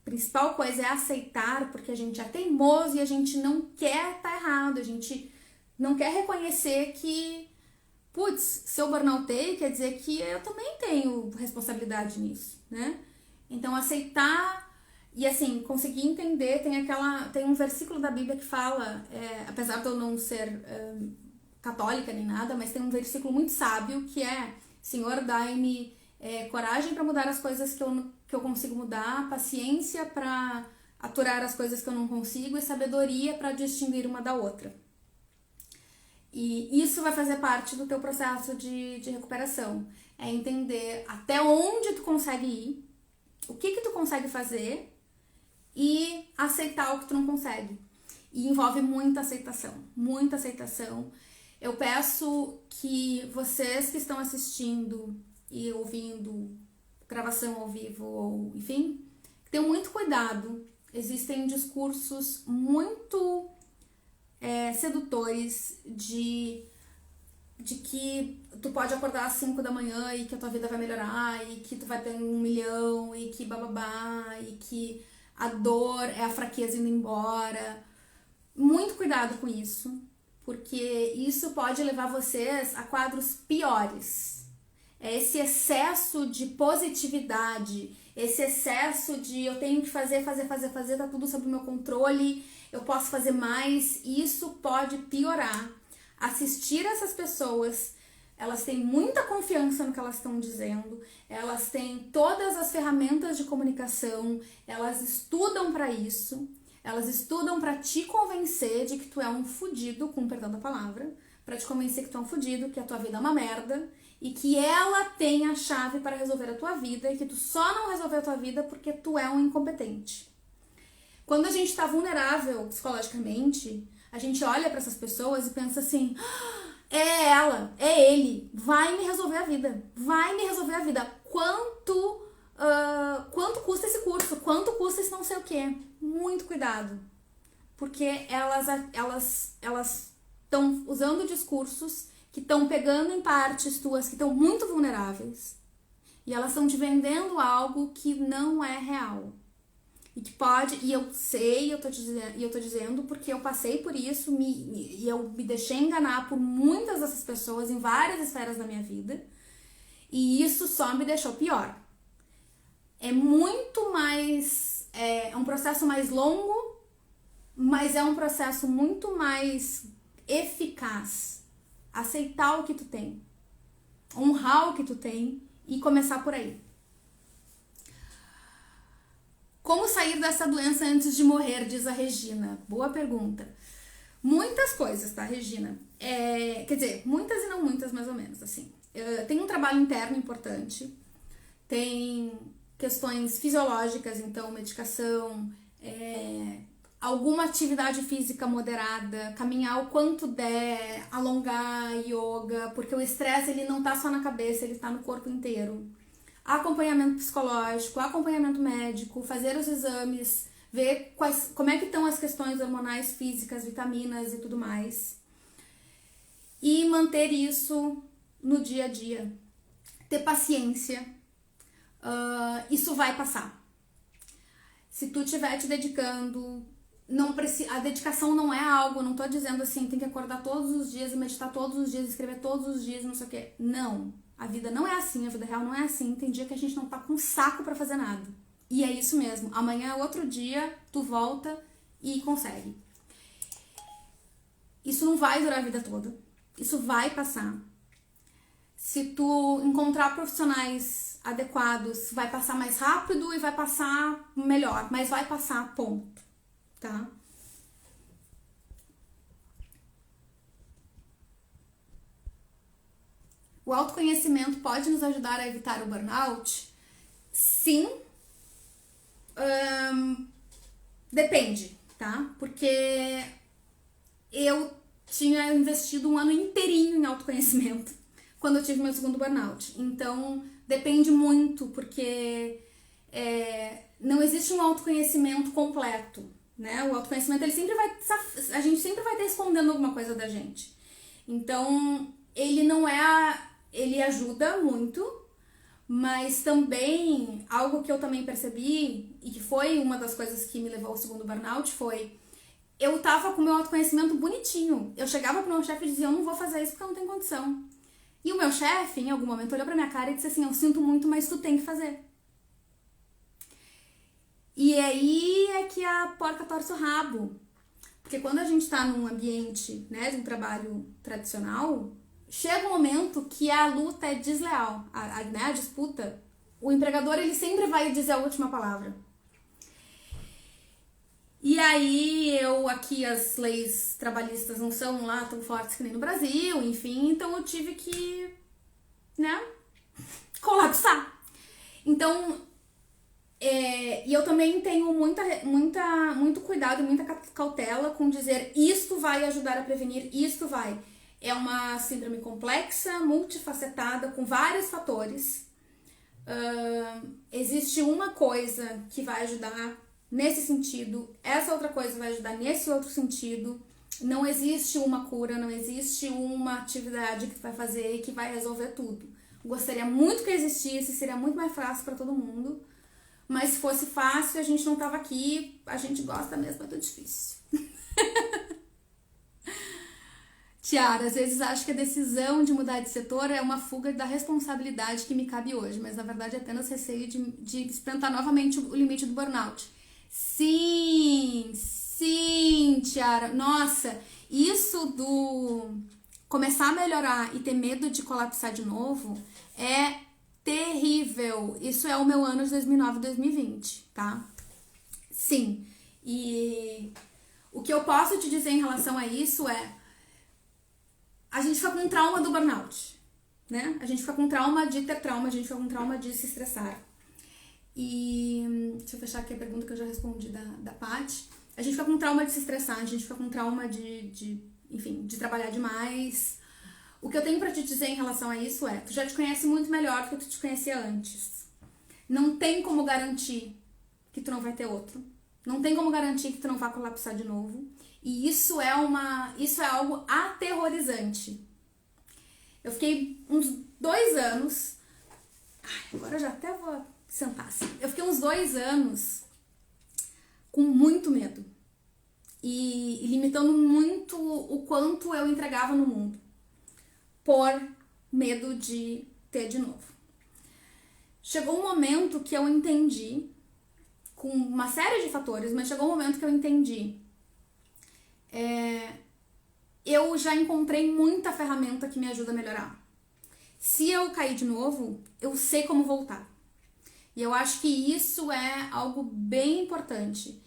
a principal coisa é aceitar, porque a gente é teimoso e a gente não quer estar errado, a gente não quer reconhecer que, se eu burnoutei, quer dizer que eu também tenho responsabilidade nisso, né? Então aceitar e assim, conseguir entender, tem um versículo da Bíblia que fala, apesar de eu não ser católica nem nada, mas tem um versículo muito sábio que é: Senhor, dai-me coragem para mudar as coisas que eu consigo mudar, paciência para aturar as coisas que eu não consigo e sabedoria para distinguir uma da outra. E isso vai fazer parte do teu processo de recuperação. É entender até onde tu consegue ir, o que tu consegue fazer e aceitar o que tu não consegue. E envolve muita aceitação, muita aceitação. Eu peço que vocês que estão assistindo e ouvindo gravação ao vivo, ou enfim, tenham muito cuidado. Existem discursos muito sedutores de que tu pode acordar às 5 da manhã e que a tua vida vai melhorar, e que tu vai ter 1 milhão, e que bababá, e que a dor é a fraqueza indo embora. Muito cuidado com isso, porque isso pode levar vocês a quadros piores. Esse excesso de positividade, esse excesso de eu tenho que fazer, tá tudo sob o meu controle, eu posso fazer mais, e isso pode piorar. Assistir essas pessoas, elas têm muita confiança no que elas estão dizendo, elas têm todas as ferramentas de comunicação, elas estudam para isso, elas estudam para te convencer de que tu é um fudido, com perdão da palavra, para te convencer que tu é um fudido, que a tua vida é uma merda, e que ela tem a chave para resolver a tua vida, e que tu só não resolveu a tua vida porque tu é um incompetente. Quando a gente está vulnerável psicologicamente, a gente olha para essas pessoas e pensa assim: é ela, é ele, vai me resolver a vida, vai me resolver a vida. Quanto custa esse curso? Quanto custa esse não sei o quê? Muito cuidado, porque elas estão usando discursos que estão pegando em partes tuas que estão muito vulneráveis, e elas estão te vendendo algo que não é real. E que pode, e eu sei, eu tô dizendo porque eu passei por isso, e eu me deixei enganar por muitas dessas pessoas em várias esferas da minha vida, e isso só me deixou pior. É muito mais, é um processo mais longo, mas é um processo muito mais eficaz. Aceitar o que tu tem, honrar o que tu tem e começar por aí. Como sair dessa doença antes de morrer, diz a Regina. Boa pergunta. Muitas coisas, tá, Regina? Quer dizer, muitas e não muitas, mais ou menos, assim. Tem um trabalho interno importante, tem questões fisiológicas, então medicação, alguma atividade física moderada, caminhar o quanto der, alongar, yoga, porque o estresse ele não tá só na cabeça, ele tá no corpo inteiro. Acompanhamento psicológico, acompanhamento médico, fazer os exames, ver como é que estão as questões hormonais, físicas, vitaminas e tudo mais. E manter isso no dia a dia. Ter paciência. Isso vai passar. Se tu estiver te dedicando, a dedicação não é algo, não tô dizendo assim, tem que acordar todos os dias e meditar todos os dias, escrever todos os dias, não sei o quê. Não. A vida não é assim, a vida real não é assim. Tem dia que a gente não tá com saco pra fazer nada. E é isso mesmo. Amanhã é outro dia, tu volta e consegue. Isso não vai durar a vida toda. Isso vai passar. Se tu encontrar profissionais adequados, vai passar mais rápido e vai passar melhor. Mas vai passar, ponto. Tá? O autoconhecimento pode nos ajudar a evitar o burnout? Sim. Depende, tá? Porque eu tinha investido um ano inteirinho em autoconhecimento quando eu tive meu segundo burnout. Então, depende muito, porque não existe um autoconhecimento completo, né? O autoconhecimento, a gente sempre vai estar escondendo alguma coisa da gente. Então, ele ajuda muito, mas também, algo que eu também percebi, e que foi uma das coisas que me levou ao segundo burnout, foi, eu tava com o meu autoconhecimento bonitinho. Eu chegava pro meu chefe e dizia, eu não vou fazer isso porque eu não tenho condição. E o meu chefe, em algum momento, olhou pra minha cara e disse assim, eu sinto muito, mas tu tem que fazer. E aí é que a porca torce o rabo. Porque quando a gente tá num ambiente, né, de um trabalho tradicional, chega um momento que a luta é desleal, a disputa, o empregador ele sempre vai dizer a última palavra. E aí aqui as leis trabalhistas não são lá tão fortes que nem no Brasil, enfim, então eu tive que, né, colapsar. Então, e eu também tenho muito cuidado e muita cautela com dizer isto vai ajudar a prevenir, isto vai. É uma síndrome complexa, multifacetada, com vários fatores. Existe uma coisa que vai ajudar nesse sentido, essa outra coisa vai ajudar nesse outro sentido. Não existe uma cura, não existe uma atividade que tu vai fazer e que vai resolver tudo. Gostaria muito que existisse, seria muito mais fácil para todo mundo. Mas se fosse fácil, a gente não tava aqui, a gente gosta mesmo, é tudo difícil. Tiara, às vezes acho que a decisão de mudar de setor é uma fuga da responsabilidade que me cabe hoje, mas na verdade é apenas receio de experimentar novamente o limite do burnout. Sim, Sim, Tiara. Nossa, isso do começar a melhorar e ter medo de colapsar de novo é terrível. Isso é o meu ano de 2009 e 2020, tá? Sim. E o que eu posso te dizer em relação a isso é: a gente fica com trauma do burnout, né? A gente fica com trauma de ter trauma, a gente fica com trauma de se estressar. E deixa eu fechar aqui a pergunta que eu já respondi da Paty. A gente fica com trauma de se estressar, a gente fica com trauma enfim, de trabalhar demais. O que eu tenho pra te dizer em relação a isso é: tu já te conhece muito melhor do que tu te conhecia antes. Não tem como garantir que tu não vai ter outro. Não tem como garantir que tu não vai colapsar de novo. E isso é algo aterrorizante. Eu fiquei uns 2 anos... agora eu já até vou sentar assim. Eu fiquei uns 2 anos com muito medo. E limitando muito o quanto eu entregava no mundo. Por medo de ter de novo. Chegou um momento que eu entendi, com uma série de fatores, mas chegou um momento que eu entendi. Eu já encontrei muita ferramenta que me ajuda a melhorar. Se eu cair de novo, eu sei como voltar. E eu acho que isso é algo bem importante.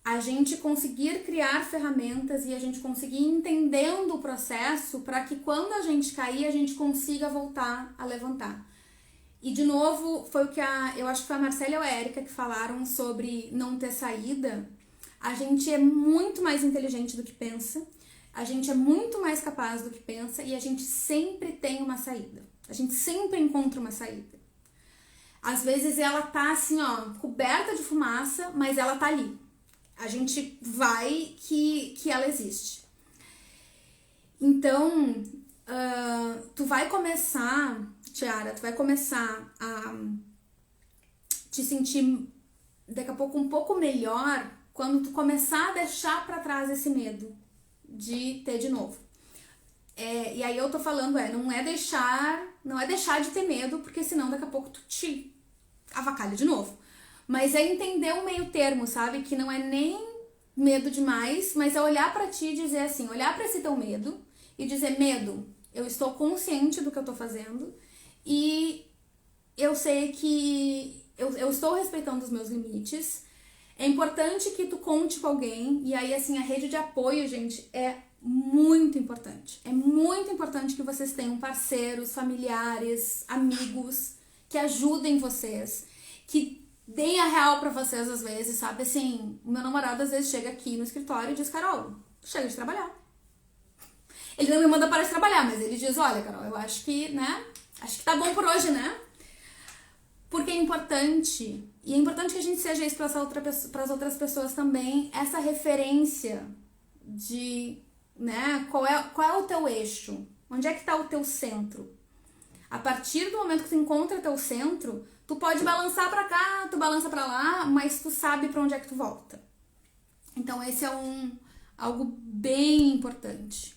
A gente conseguir criar ferramentas e a gente conseguir ir entendendo o processo para que quando a gente cair, a gente consiga voltar a levantar. E de novo, foi o que eu acho que foi a Marcela e a Érica que falaram sobre não ter saída. A gente é muito mais inteligente do que pensa, a gente é muito mais capaz do que pensa e a gente sempre tem uma saída. A gente sempre encontra uma saída. Às vezes ela tá assim, ó, coberta de fumaça, mas ela tá ali. A gente vai que ela existe. Então, tu vai começar, Tiara, tu vai começar a te sentir daqui a pouco um pouco melhor quando tu começar a deixar pra trás esse medo de ter de novo. E aí eu tô falando, não é deixar de ter medo, porque senão daqui a pouco tu te avacalha de novo. Mas é entender um meio termo, sabe? Que não é nem medo demais, mas é olhar pra ti e dizer assim, olhar pra esse teu medo e dizer: medo, eu estou consciente do que eu tô fazendo e eu sei que eu estou respeitando os meus limites. É importante que tu conte com alguém. E aí, assim, a rede de apoio, gente, é muito importante. É muito importante que vocês tenham parceiros, familiares, amigos que ajudem vocês, que deem a real pra vocês às vezes, sabe? Assim, o meu namorado às vezes chega aqui no escritório e diz: Carol, chega de trabalhar. Ele não me manda parar de trabalhar, mas ele diz: olha, Carol, eu acho que, né? Acho que tá bom por hoje, né? Porque é importante, e é importante que a gente seja isso para as outras pessoas também, essa referência de, né, qual é o teu eixo, onde é que tá o teu centro. A partir do momento que tu encontra teu centro, tu pode balançar pra cá, tu balança pra lá, mas tu sabe pra onde é que tu volta. Então esse é algo bem importante.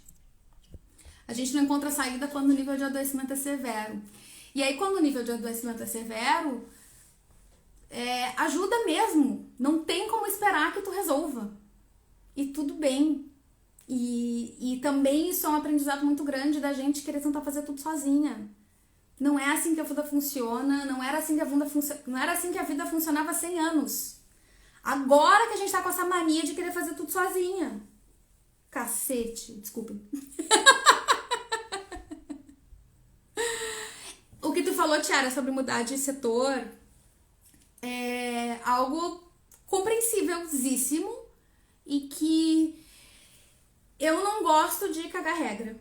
A gente não encontra saída quando o nível de adoecimento é severo. E aí, quando o nível de adoecimento é severo, ajuda mesmo. Não tem como esperar que tu resolva. E tudo bem. E também isso é um aprendizado muito grande da gente querer tentar fazer tudo sozinha. Não é assim que a vida funciona, não era assim que a vida funcionava há 100 anos. Agora que a gente tá com essa mania de querer fazer tudo sozinha. Cacete, desculpem. O que tu falou, Tiara, sobre mudar de setor é algo compreensívelzíssimo e que eu não gosto de cagar regra.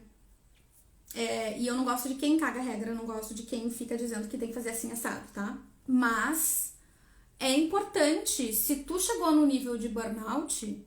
E eu não gosto de quem caga regra, eu não gosto de quem fica dizendo que tem que fazer assim assado, tá? Mas é importante, se tu chegou no nível de burnout,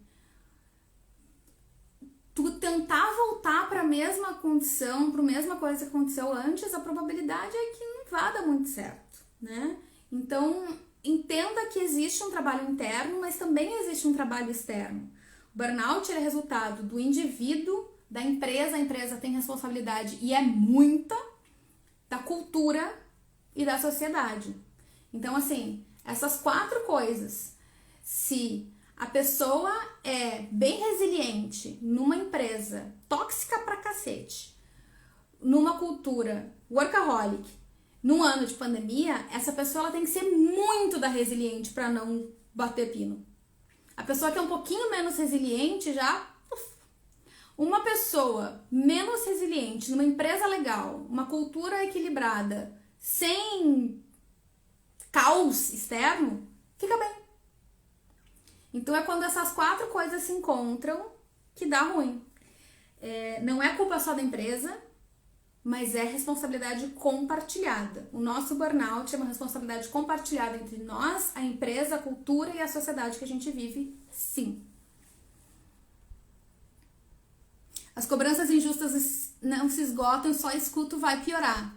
tu tentar voltar para a mesma condição, para a mesma coisa que aconteceu antes, a probabilidade é que não vá dar muito certo, né? Então, entenda que existe um trabalho interno, mas também existe um trabalho externo. O burnout é resultado do indivíduo, da empresa, a empresa tem responsabilidade e é muita, da cultura e da sociedade. Então, assim, essas 4 coisas, se a pessoa é bem resiliente numa empresa tóxica pra cacete, numa cultura workaholic, num ano de pandemia, essa pessoa ela tem que ser muito da resiliente pra não bater pino. A pessoa que é um pouquinho menos resiliente já... Uma pessoa menos resiliente numa empresa legal, uma cultura equilibrada, sem caos externo, fica bem. Então é quando essas 4 coisas se encontram que dá ruim. Não é culpa só da empresa, mas é responsabilidade compartilhada. O nosso burnout é uma responsabilidade compartilhada entre nós, a empresa, a cultura e a sociedade que a gente vive, sim. As cobranças injustas não se esgotam, só escuto vai piorar.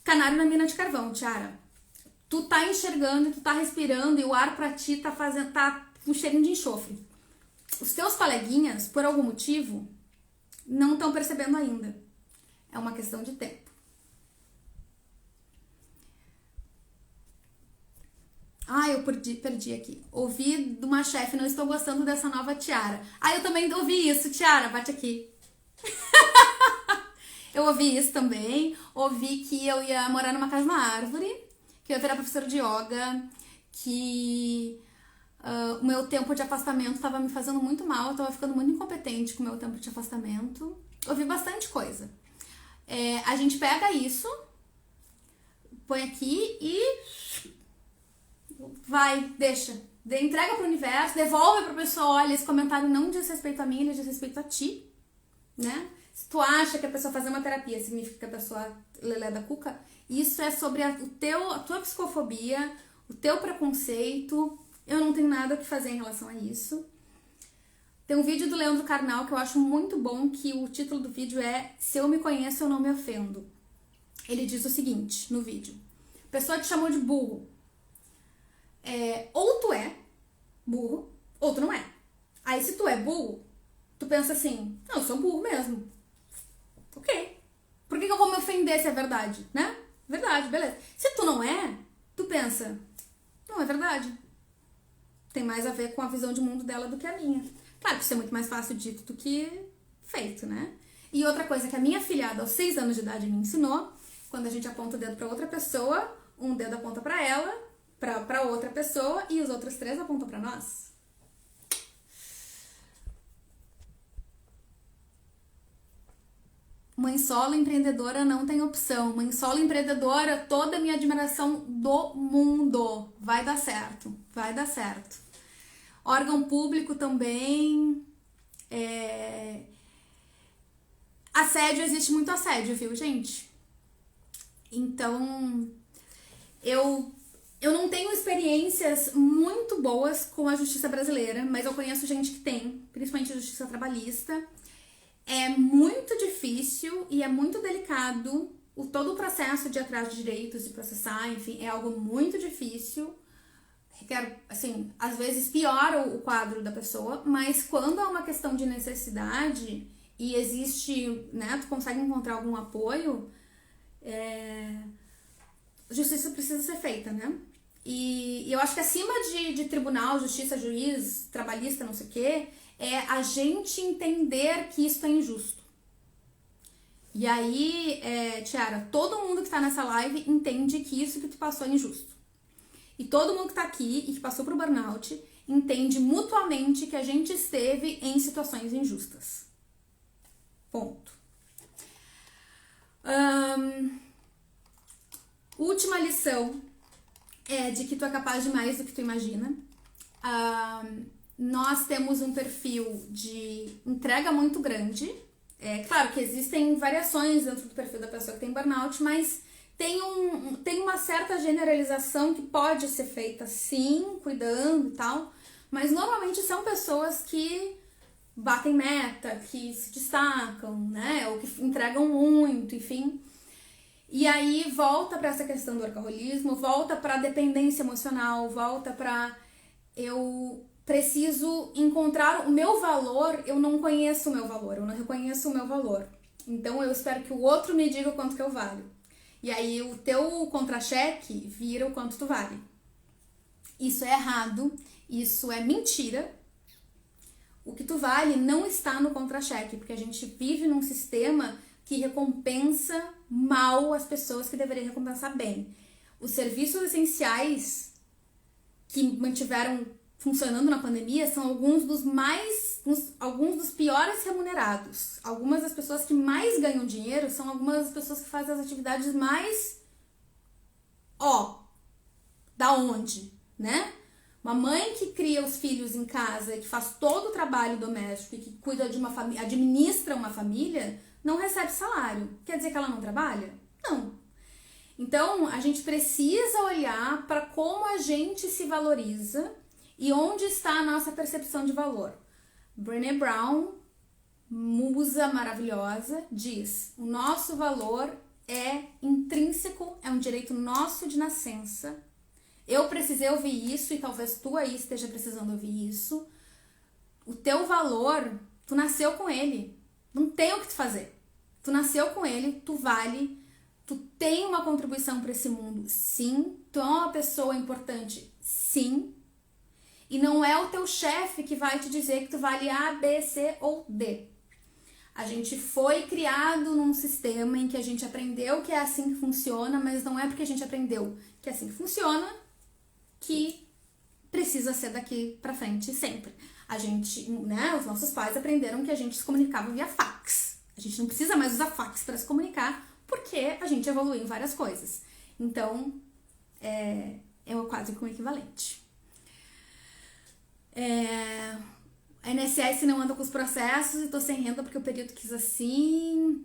Canário na mina de carvão, Tiara. Tu tá enxergando, tu tá respirando e o ar pra ti tá com cheirinho de enxofre. Os teus coleguinhas, por algum motivo, não estão percebendo ainda. É uma questão de tempo. Eu perdi aqui. Ouvi de uma chefe, não estou gostando dessa nova Tiara. Eu também ouvi isso, Tiara, bate aqui. Eu ouvi isso também. Ouvi que eu ia morar numa casa na árvore, que eu ia virar professora de yoga, que o meu tempo de afastamento estava me fazendo muito mal, eu estava ficando muito incompetente com o meu tempo de afastamento. Ouvi bastante coisa. A gente pega isso, põe aqui e vai, deixa. Entrega pro universo, devolve pra pessoa, olha, esse comentário não diz respeito a mim, ele diz respeito a ti, né? Se tu acha que a pessoa fazer uma terapia significa que a pessoa lelé da cuca, isso é sobre a tua psicofobia, o teu preconceito. Eu não tenho nada o que fazer em relação a isso. Tem um vídeo do Leandro Carnal que eu acho muito bom, que o título do vídeo é Se eu me conheço, eu não me ofendo. Ele diz o seguinte no vídeo: a pessoa te chamou de burro. Ou tu é burro, ou tu não é. Aí se tu é burro, tu pensa assim, não, eu sou burro mesmo. Ok. Por que eu vou me ofender se é verdade, né? Verdade, beleza. Se tu não é, tu pensa, não é verdade. Tem mais a ver com a visão de mundo dela do que a minha. Claro que isso é muito mais fácil dito do que feito, né? E outra coisa que a minha filhada aos 6 anos de idade me ensinou, quando a gente aponta o dedo pra outra pessoa, um dedo aponta pra ela, pra outra pessoa, e os outros 3 apontam pra nós. Mãe solo empreendedora não tem opção. Mãe solo empreendedora, toda a minha admiração do mundo. Vai dar certo, vai dar certo. Órgão público também. Assédio, existe muito assédio, viu, gente? Então, eu não tenho experiências muito boas com a justiça brasileira, mas eu conheço gente que tem, principalmente a justiça trabalhista. É muito difícil e é muito delicado todo o processo de ir atrás de direitos, de processar, enfim, é algo muito difícil. Requer, assim, às vezes piora o quadro da pessoa, mas quando é uma questão de necessidade e existe, né, tu consegue encontrar algum apoio, justiça precisa ser feita, né? E eu acho que acima de tribunal, justiça, juiz, trabalhista, não sei o quê, é a gente entender que isso é injusto. E aí, Tiara, todo mundo que tá nessa live entende que isso que tu passou é injusto. E todo mundo que tá aqui e que passou pro burnout entende mutuamente que a gente esteve em situações injustas. Ponto. Última lição é de que tu é capaz de mais do que tu imagina. Nós temos um perfil de entrega muito grande. Claro que existem variações dentro do perfil da pessoa que tem burnout, mas tem uma certa generalização que pode ser feita sim, cuidando e tal, mas normalmente são pessoas que batem meta, que se destacam, né, ou que entregam muito, enfim. E aí volta para essa questão do workaholismo, volta para a dependência emocional, volta para eu preciso encontrar o meu valor, eu não conheço o meu valor, eu não reconheço o meu valor. Então eu espero que o outro me diga o quanto que eu valho. E aí o teu contra-cheque vira o quanto tu vale. Isso é errado, isso é mentira. O que tu vale não está no contra-cheque, porque a gente vive num sistema que recompensa mal as pessoas que deveriam recompensar bem. Os serviços essenciais que mantiveram funcionando na pandemia são alguns dos piores remunerados. Algumas das pessoas que mais ganham dinheiro são algumas das pessoas que fazem as atividades mais... da onde, né? Uma mãe que cria os filhos em casa, que faz todo o trabalho doméstico e que cuida de uma família, administra uma família, não recebe salário. Quer dizer que ela não trabalha? Não. Então, a gente precisa olhar para como a gente se valoriza e onde está a nossa percepção de valor. Brené Brown, musa maravilhosa, diz: o nosso valor é intrínseco, é um direito nosso de nascença. Eu precisei ouvir isso e talvez tu aí esteja precisando ouvir isso. O teu valor, tu nasceu com ele. Não tem o que tu fazer. Tu nasceu com ele, tu vale, tu tem uma contribuição para esse mundo, sim. Tu é uma pessoa importante, sim. E não é o teu chefe que vai te dizer que tu vale A, B, C ou D. A gente foi criado num sistema em que a gente aprendeu que é assim que funciona, mas não é porque a gente aprendeu que é assim que funciona que precisa ser daqui pra frente sempre. A gente, né, os nossos pais aprenderam que a gente se comunicava via fax. A gente não precisa mais usar fax para se comunicar, porque a gente evoluiu em várias coisas. Então, é quase que um equivalente. A INSS não anda com os processos e tô sem renda porque o período quis assim.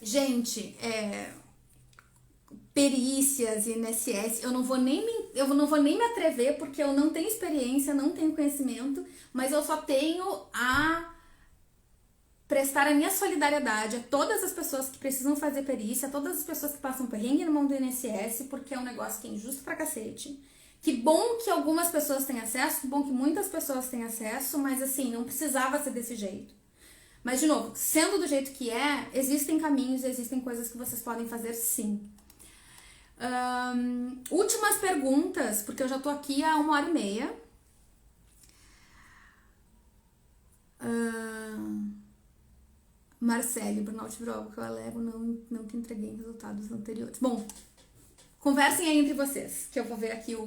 Gente, perícias e INSS, eu não vou nem me atrever porque eu não tenho experiência, não tenho conhecimento, mas eu só tenho a prestar a minha solidariedade a todas as pessoas que precisam fazer perícia, a todas as pessoas que passam perrengue no mão do INSS, porque é um negócio que é injusto pra cacete. Que bom que algumas pessoas têm acesso, que bom que muitas pessoas têm acesso, mas assim, não precisava ser desse jeito. Mas, de novo, sendo do jeito que é, existem caminhos, existem coisas que vocês podem fazer sim. Últimas perguntas, porque eu já tô aqui há 1h30. Marcele, burnout virou algo que eu alego, não que entreguei em resultados anteriores. Bom, conversem aí entre vocês, que eu vou ver aqui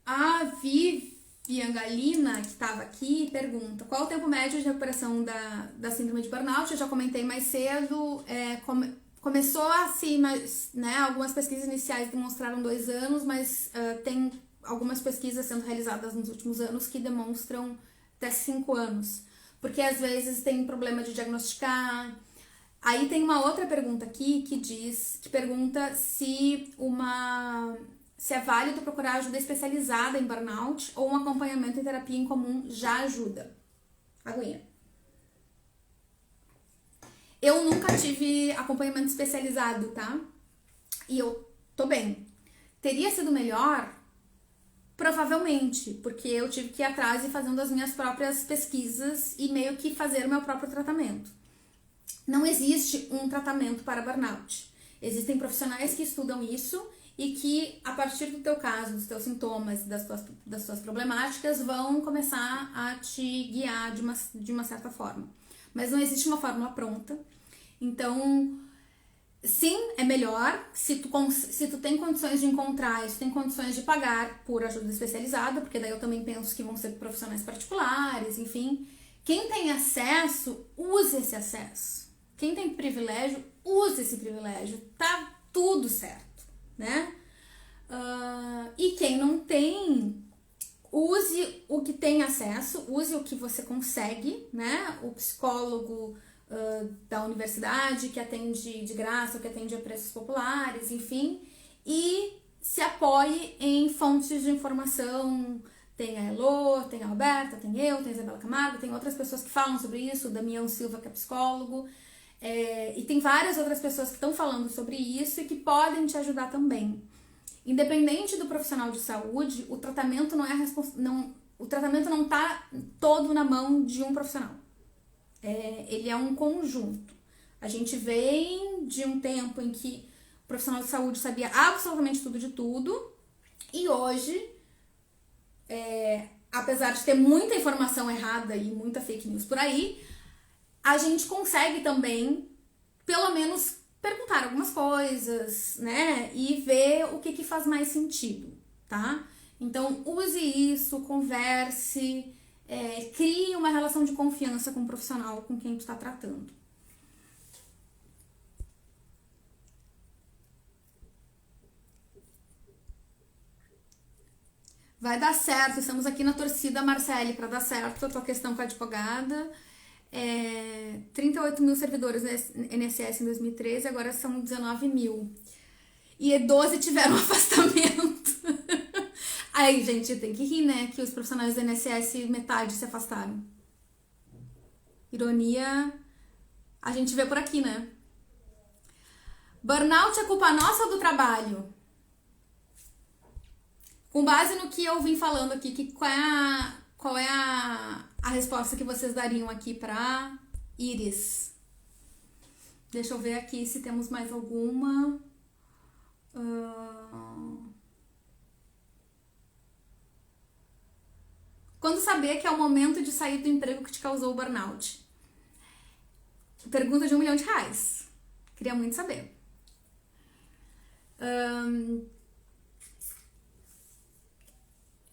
a Vivian Galina, que estava aqui, pergunta: qual o tempo médio de recuperação da síndrome de burnout? Eu já comentei mais cedo. Começou assim, né, algumas pesquisas iniciais demonstraram 2 anos, mas tem algumas pesquisas sendo realizadas nos últimos anos que demonstram até 5 anos. Porque às vezes tem problema de diagnosticar. Aí tem uma outra pergunta aqui que pergunta se é válido procurar ajuda especializada em burnout ou um acompanhamento em terapia em comum já ajuda. Aguinha. Eu nunca tive acompanhamento especializado, tá? E eu tô bem. Teria sido melhor? Provavelmente, porque eu tive que ir atrás e fazendo as minhas próprias pesquisas e meio que fazer o meu próprio tratamento. Não existe um tratamento para burnout. Existem profissionais que estudam isso e que, a partir do teu caso, dos teus sintomas, das tuas problemáticas, vão começar a te guiar de uma certa forma. Mas não existe uma fórmula pronta. Então, sim, é melhor se tu tem condições de encontrar, se tu tem condições de pagar por ajuda especializada, porque daí eu também penso que vão ser profissionais particulares, enfim. Quem tem acesso, use esse acesso. Quem tem privilégio, use esse privilégio. Tá tudo certo, né? E quem não tem, use o que tem acesso, use o que você consegue, né? O psicólogo da universidade que atende de graça, ou que atende a preços populares, enfim. E se apoie em fontes de informação. Tem a Elô, tem a Roberta, tem eu, tem a Isabela Camargo, tem outras pessoas que falam sobre isso, o Damião Silva, que é psicólogo, e tem várias outras pessoas que estão falando sobre isso e que podem te ajudar também. Independente do profissional de saúde, o tratamento o tratamento não está todo na mão de um profissional. Ele é um conjunto. A gente vem de um tempo em que profissional de saúde sabia absolutamente tudo de tudo. E hoje, apesar de ter muita informação errada e muita fake news por aí, a gente consegue também, pelo menos, perguntar algumas coisas, né? E ver o que faz mais sentido, tá? Então, use isso, converse, crie uma relação de confiança com o profissional com quem tu está tratando. Vai dar certo, estamos aqui na torcida, Marcele, para dar certo a tua questão com a advogada. 38 mil servidores no INSS em 2013, agora são 19 mil. E 12 tiveram afastamento. Aí, gente, tem que rir, né? Que os profissionais do INSS, metade se afastaram. Ironia, a gente vê por aqui, né? Burnout é culpa nossa ou do trabalho? Com base no que eu vim falando aqui, qual é a resposta que vocês dariam aqui pra Iris? Deixa eu ver aqui se temos mais alguma. Quando saber que é o momento de sair do emprego que te causou o burnout? Pergunta de R$1 milhão. Queria muito saber.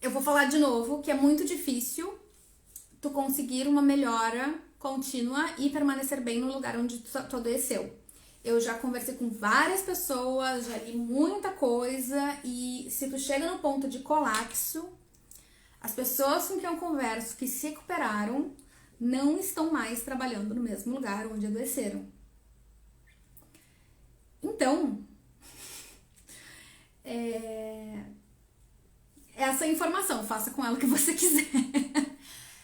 Eu vou falar de novo que é muito difícil tu conseguir uma melhora contínua e permanecer bem no lugar onde tu adoeceu. Eu já conversei com várias pessoas, já li muita coisa e se tu chega no ponto de colapso, as pessoas com quem eu converso que se recuperaram não estão mais trabalhando no mesmo lugar onde adoeceram. Então, essa informação, faça com ela o que você quiser.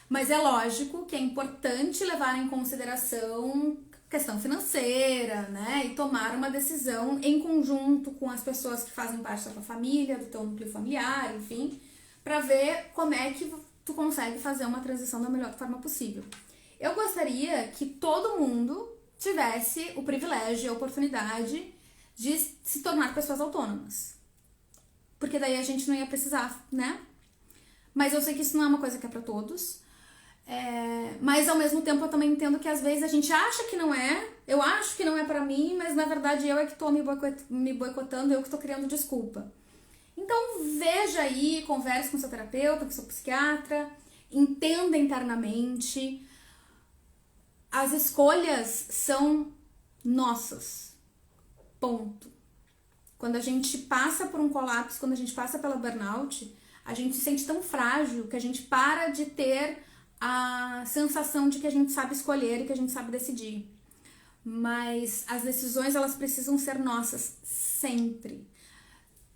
Mas é lógico que é importante levar em consideração questão financeira, né? E tomar uma decisão em conjunto com as pessoas que fazem parte da tua família, do teu núcleo familiar, enfim, para ver como é que tu consegue fazer uma transição da melhor forma possível. Eu gostaria que todo mundo tivesse o privilégio e a oportunidade de se tornar pessoas autônomas. Porque daí a gente não ia precisar, né? Mas eu sei que isso não é uma coisa que é pra todos. Mas ao mesmo tempo eu também entendo que às vezes a gente acha que não é. Eu acho que não é pra mim, mas na verdade eu é que tô me boicotando, eu que tô criando desculpa. Então veja aí, converse com seu terapeuta, com seu psiquiatra, entenda internamente. As escolhas são nossas. Ponto. Quando a gente passa por um colapso, quando a gente passa pela burnout, a gente se sente tão frágil que a gente para de ter a sensação de que a gente sabe escolher e que a gente sabe decidir. Mas as decisões, elas precisam ser nossas sempre.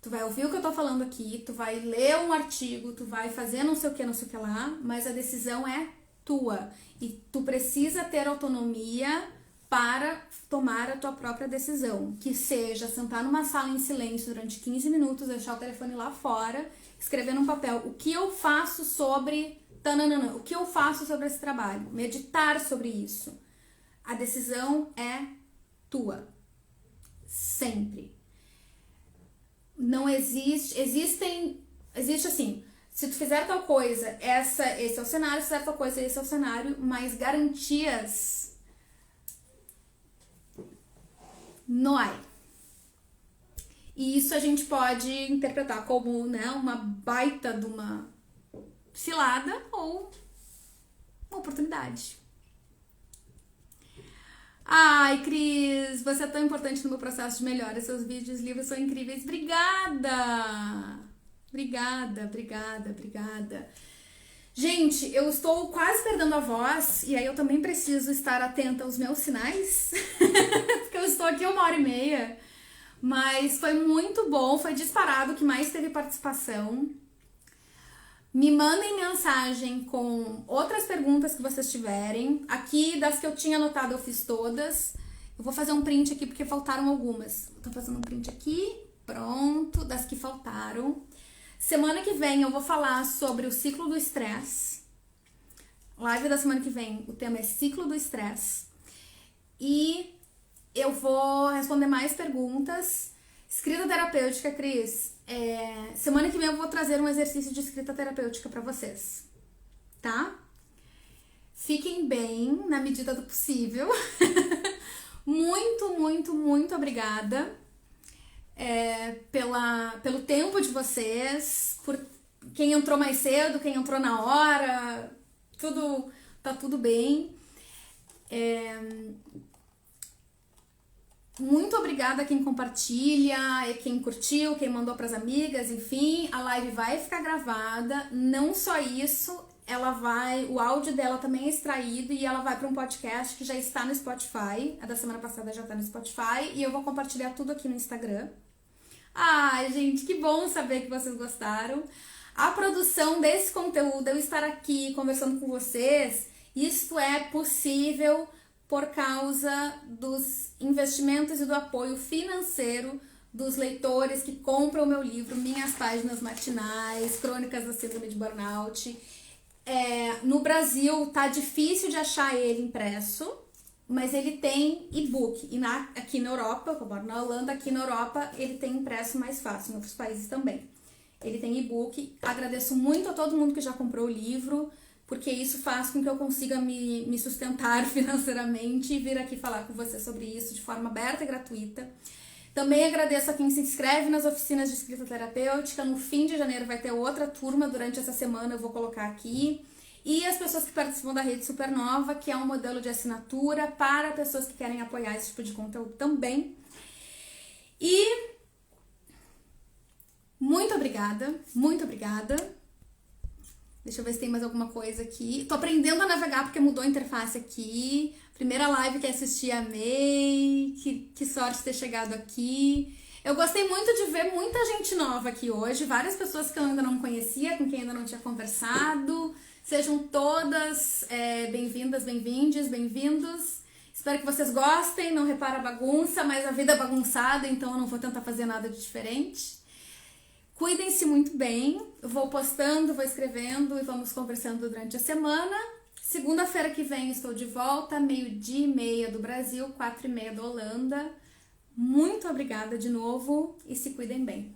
Tu vai ouvir o que eu tô falando aqui, tu vai ler um artigo, tu vai fazer não sei o que lá, mas a decisão é tua. E tu precisa ter autonomia para tomar a tua própria decisão, que seja sentar numa sala em silêncio durante 15 minutos, deixar o telefone lá fora, escrever num papel o que eu faço sobre o que eu faço sobre esse trabalho, meditar sobre isso. A decisão é tua, sempre. Não existe assim, se tu fizer tal coisa, esse é o cenário, se fizer tal coisa, esse é o cenário, mas garantias não há. E isso a gente pode interpretar como, né, uma baita de uma cilada ou uma oportunidade. Ai, Cris, você é tão importante no meu processo de melhora. Seus vídeos, livros são incríveis. Obrigada! Obrigada. Gente, eu estou quase perdendo a voz e aí eu também preciso estar atenta aos meus sinais, porque eu estou aqui 1h30, mas foi muito bom, foi disparado o que mais teve participação. Me mandem mensagem com outras perguntas que vocês tiverem. Aqui, das que eu tinha anotado, eu fiz todas. Eu vou fazer um print aqui porque faltaram algumas. Tô fazendo um print aqui, pronto, das que faltaram. Semana que vem eu vou falar sobre o ciclo do estresse. Live da semana que vem, o tema é ciclo do estresse. E eu vou responder mais perguntas. Escrita terapêutica, Cris. Semana que vem eu vou trazer um exercício de escrita terapêutica pra vocês, tá? Fiquem bem na medida do possível. Muito, muito, muito obrigada pelo tempo de vocês, por quem entrou mais cedo, quem entrou na hora, tá tudo bem. Muito obrigada a quem compartilha, quem curtiu, quem mandou pras amigas, enfim, a live vai ficar gravada. Não só isso, o áudio dela também é extraído e ela vai para um podcast que já está no Spotify. A da semana passada já está no Spotify e eu vou compartilhar tudo aqui no Instagram. Ai, gente, que bom saber que vocês gostaram. A produção desse conteúdo, eu estar aqui conversando com vocês, isto é possível por causa dos investimentos e do apoio financeiro dos leitores que compram o meu livro Minhas Páginas Matinais, Crônicas da Síndrome de Burnout. No Brasil tá difícil de achar ele impresso, mas ele tem e-book. E aqui na Europa, eu moro na Holanda, aqui na Europa ele tem impresso mais fácil, em outros países também. Ele tem e-book. Agradeço muito a todo mundo que já comprou o livro, porque isso faz com que eu consiga me sustentar financeiramente e vir aqui falar com você sobre isso de forma aberta e gratuita. Também agradeço a quem se inscreve nas oficinas de escrita terapêutica. No fim de janeiro vai ter outra turma, durante essa semana eu vou colocar aqui. E as pessoas que participam da Rede Supernova, que é um modelo de assinatura para pessoas que querem apoiar esse tipo de conteúdo também. E muito obrigada, muito obrigada. Deixa eu ver se tem mais alguma coisa aqui. Tô aprendendo a navegar porque mudou a interface aqui. Primeira live que assisti, amei. Que sorte ter chegado aqui. Eu gostei muito de ver muita gente nova aqui hoje. Várias pessoas que eu ainda não conhecia, com quem ainda não tinha conversado. Sejam todas bem-vindas, bem-vindes, bem-vindos. Espero que vocês gostem. Não repara a bagunça, mas a vida é bagunçada, então eu não vou tentar fazer nada de diferente. Cuidem-se muito bem, vou postando, vou escrevendo e vamos conversando durante a semana. Segunda-feira que vem estou de volta, 12:30 do Brasil, 4:30 da Holanda. Muito obrigada de novo e se cuidem bem.